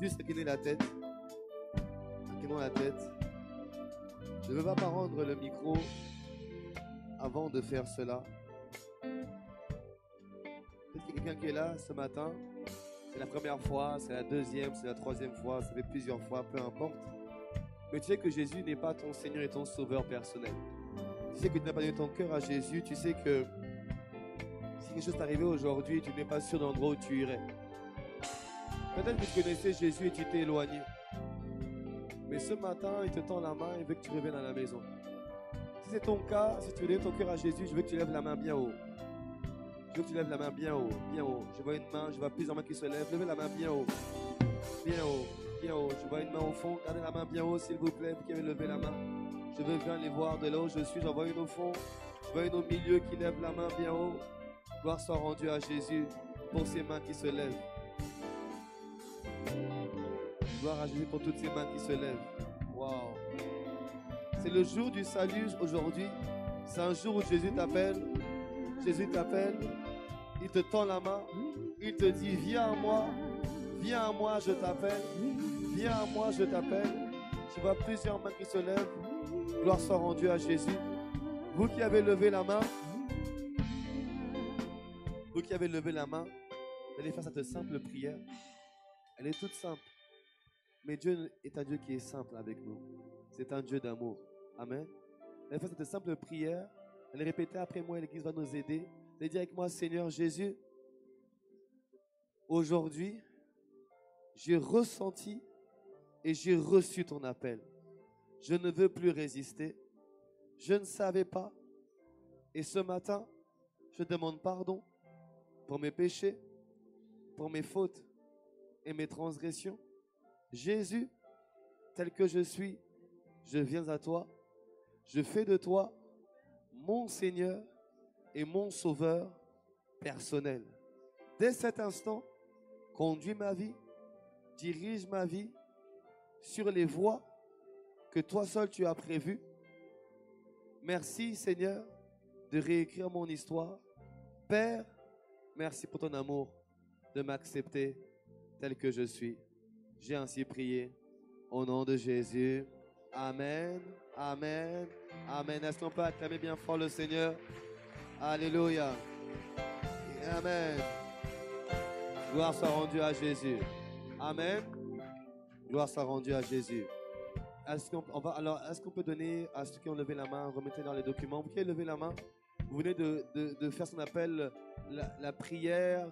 juste incliner la tête? Inclinons la tête. Je ne veux pas rendre le micro avant de faire cela. Peut-être qu'il y a quelqu'un qui est là ce matin. C'est la première fois, c'est la deuxième, c'est la troisième fois, ça fait plusieurs fois, peu importe. Mais tu sais que Jésus n'est pas ton Seigneur et ton Sauveur personnel. Tu sais que tu n'as pas donné ton cœur à Jésus. Tu sais que si quelque chose t'est arrivé aujourd'hui, tu n'es pas sûr de l'endroit où tu irais. Peut-être que tu connaissais Jésus et tu t'es éloigné. Mais ce matin, il te tend la main et veut que tu reviennes à la maison. Si c'est ton cas, si tu veux donner ton cœur à Jésus, je veux que tu lèves la main bien haut. Je veux que tu lèves la main bien haut, bien haut. Je vois une main, je vois plusieurs mains qui se lèvent. Levez la main bien haut. Bien haut, bien haut. Je vois une main au fond. Gardez la main bien haut, s'il vous plaît, vous qui avez levé la main. Je veux bien les voir de là où je suis. J'en vois une au fond. Je vois une au milieu qui lève la main bien haut. Gloire soit rendue à Jésus pour ces mains qui se lèvent. Gloire à Jésus pour toutes ces mains qui se lèvent. Waouh. C'est le jour du salut aujourd'hui. C'est un jour où Jésus t'appelle. Jésus t'appelle. Il te tend la main. Il te dit, viens à moi. Viens à moi, je t'appelle. Viens à moi, je t'appelle. Je vois plusieurs mains qui se lèvent. Gloire soit rendue à Jésus. Vous qui avez levé la main. Vous qui avez levé la main. Vous allez faire cette simple prière. Elle est toute simple. Mais Dieu est un Dieu qui est simple avec nous. C'est un Dieu d'amour. Amen. Vous allez faire cette simple prière. Vous allez répéter après moi et l'Église va nous aider. Vous allez dire avec moi, Seigneur Jésus, aujourd'hui, j'ai ressenti et j'ai reçu ton appel. Je ne veux plus résister. Je ne savais pas. Et ce matin, je demande pardon pour mes péchés, pour mes fautes et mes transgressions. Jésus, tel que je suis, je viens à toi. Je fais de toi mon Seigneur et mon Sauveur personnel. Dès cet instant, conduis ma vie, dirige ma vie sur les voies que toi seul tu as prévues. Merci Seigneur de réécrire mon histoire. Père, merci pour ton amour de m'accepter tel que je suis. J'ai ainsi prié au nom de Jésus. Amen, amen, amen. Est-ce qu'on peut acclamer bien fort le Seigneur? Alléluia. Amen. Gloire soit rendue à Jésus. Amen. Gloire soit rendue à Jésus. Est-ce qu'on peut donner à ceux qui ont levé la main, remettez dans les documents. Vous qui avez levé la main, vous venez de faire ce qu'on appelle la prière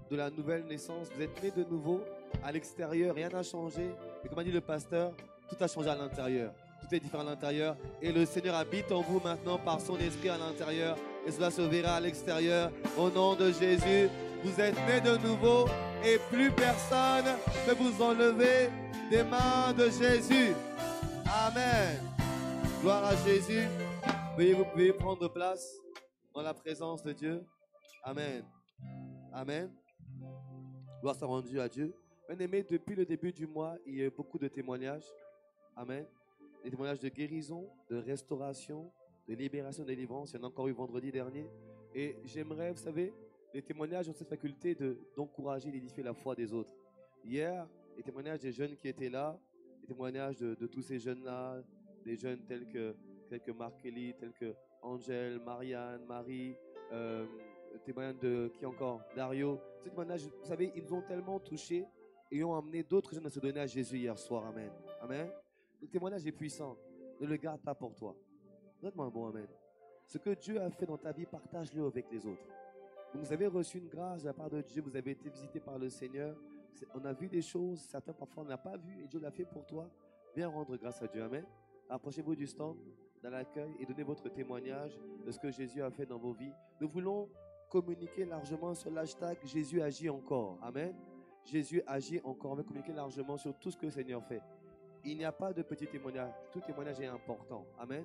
de la nouvelle naissance. Vous êtes nés de nouveau à l'extérieur, rien n'a changé. Et comme a dit le pasteur, tout a changé à l'intérieur. Tout est différent à l'intérieur. Et le Seigneur habite en vous maintenant par son esprit à l'intérieur. Et cela se verra à l'extérieur. Au nom de Jésus, vous êtes nés de nouveau et plus personne ne vous enlever des mains de Jésus. Amen. Gloire à Jésus. Vous pouvez prendre place dans la présence de Dieu. Amen. Amen. Gloire soit rendue à Dieu. Bien-aimés, depuis le début du mois, il y a eu beaucoup de témoignages. Amen. Des témoignages de guérison, de restauration, de libération, de délivrance. Il y en a encore eu vendredi dernier. Et j'aimerais, vous savez, les témoignages ont cette faculté d'encourager et d'édifier la foi des autres. Hier, les témoignages des jeunes qui étaient là, les témoignages de tous ces jeunes-là, des jeunes tels que Marc Kelly, tels que Angèle, Marianne, Marie, témoignages de qui encore? Dario. Ces témoignages, vous savez, ils nous ont tellement touchés et ont amené d'autres jeunes à se donner à Jésus hier soir. Amen. Amen. Le témoignage est puissant. Ne le garde pas pour toi. Donne-moi un bon amen. Ce que Dieu a fait dans ta vie, partage-le avec les autres. Donc, vous avez reçu une grâce de la part de Dieu. Vous avez été visité par le Seigneur. On a vu des choses, certains parfois on n'a pas vu et Dieu l'a fait pour toi. Viens rendre grâce à Dieu. Amen. Approchez-vous du stand dans l'accueil et donnez votre témoignage de ce que Jésus a fait dans vos vies. Nous voulons communiquer largement sur l'hashtag Jésus agit encore. Amen. Jésus agit encore. On va communiquer largement sur tout ce que le Seigneur fait. Il n'y a pas de petit témoignage. Tout témoignage est important. Amen.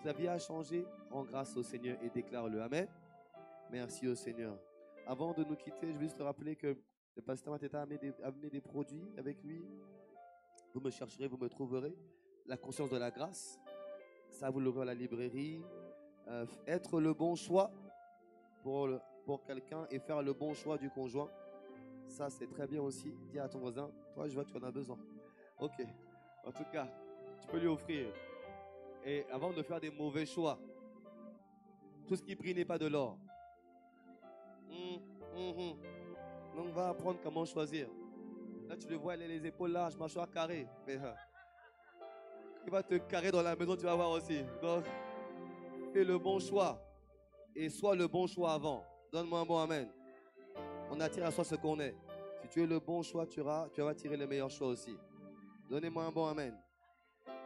Ta vie a changé. Rends grâce au Seigneur et déclare-le. Amen. Merci au Seigneur. Avant de nous quitter, je veux juste te rappeler que Le pasteur Mateta a amené des produits avec lui. Vous me chercherez, vous me trouverez. La conscience de la grâce, ça vous l'aurez à la librairie. Être le bon choix pour quelqu'un et faire le bon choix du conjoint, ça c'est très bien aussi. Dis à ton voisin, toi je vois que tu en as besoin. Ok, en tout cas, tu peux lui offrir. Et avant de faire des mauvais choix, tout ce qui brille n'est pas de l'or. Donc va apprendre comment choisir. Là tu le vois, elle a les épaules larges, mâchoire carrée. Mais il va te carrer dans la maison, tu vas voir aussi. Donc fais le bon choix. Et sois le bon choix avant. Donne-moi un bon amen. On attire à soi ce qu'on est. Si tu es le bon choix, tu vas tirer le meilleur choix aussi. Donnez-moi un bon amen.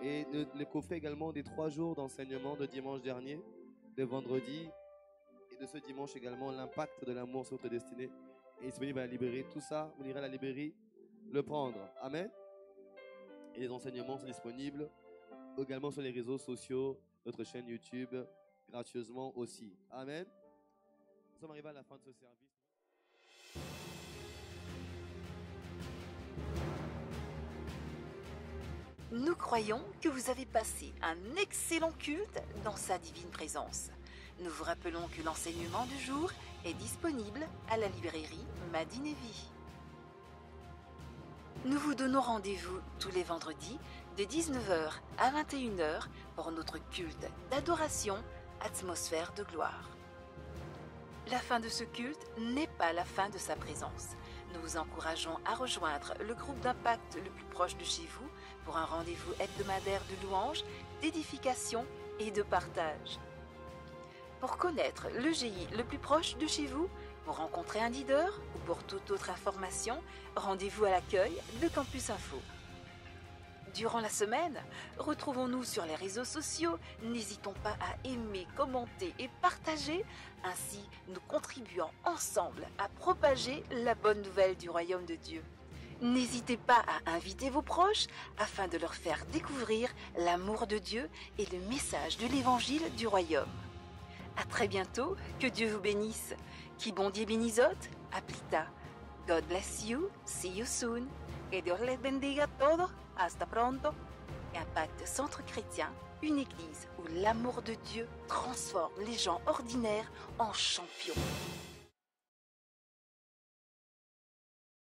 Et le coffret également des 3 jours d'enseignement de dimanche dernier, de vendredi, et de ce dimanche également, l'impact de l'amour sur votre destinée est disponible à la librairie. Tout ça, vous irez à la librairie le prendre. Amen. Et les enseignements sont disponibles également sur les réseaux sociaux, notre chaîne YouTube, gracieusement aussi. Amen. Nous sommes arrivés à la fin de ce service. Nous croyons que vous avez passé un excellent culte dans sa divine présence. Nous vous rappelons que l'enseignement du jour est disponible à la librairie Madinevi. Nous vous donnons rendez-vous tous les vendredis de 19h à 21h pour notre culte d'adoration, atmosphère de gloire. La fin de ce culte n'est pas la fin de sa présence. Nous vous encourageons à rejoindre le groupe d'impact le plus proche de chez vous pour un rendez-vous hebdomadaire de louanges, d'édification et de partage. Pour connaître le GI le plus proche de chez vous, pour rencontrer un leader ou pour toute autre information, rendez-vous à l'accueil de Campus Info. Durant la semaine, retrouvons-nous sur les réseaux sociaux. N'hésitons pas à aimer, commenter et partager. Ainsi, nous contribuons ensemble à propager la bonne nouvelle du royaume de Dieu. N'hésitez pas à inviter vos proches afin de leur faire découvrir l'amour de Dieu et le message de l'évangile du royaume. À très bientôt, que Dieu vous bénisse. Qui bon Dieu bénisot, aplita. God bless you, see you soon. Que Dios les bendiga a todos. Hasta pronto. Impact Centre Chrétien, une église où l'amour de Dieu transforme les gens ordinaires en champions.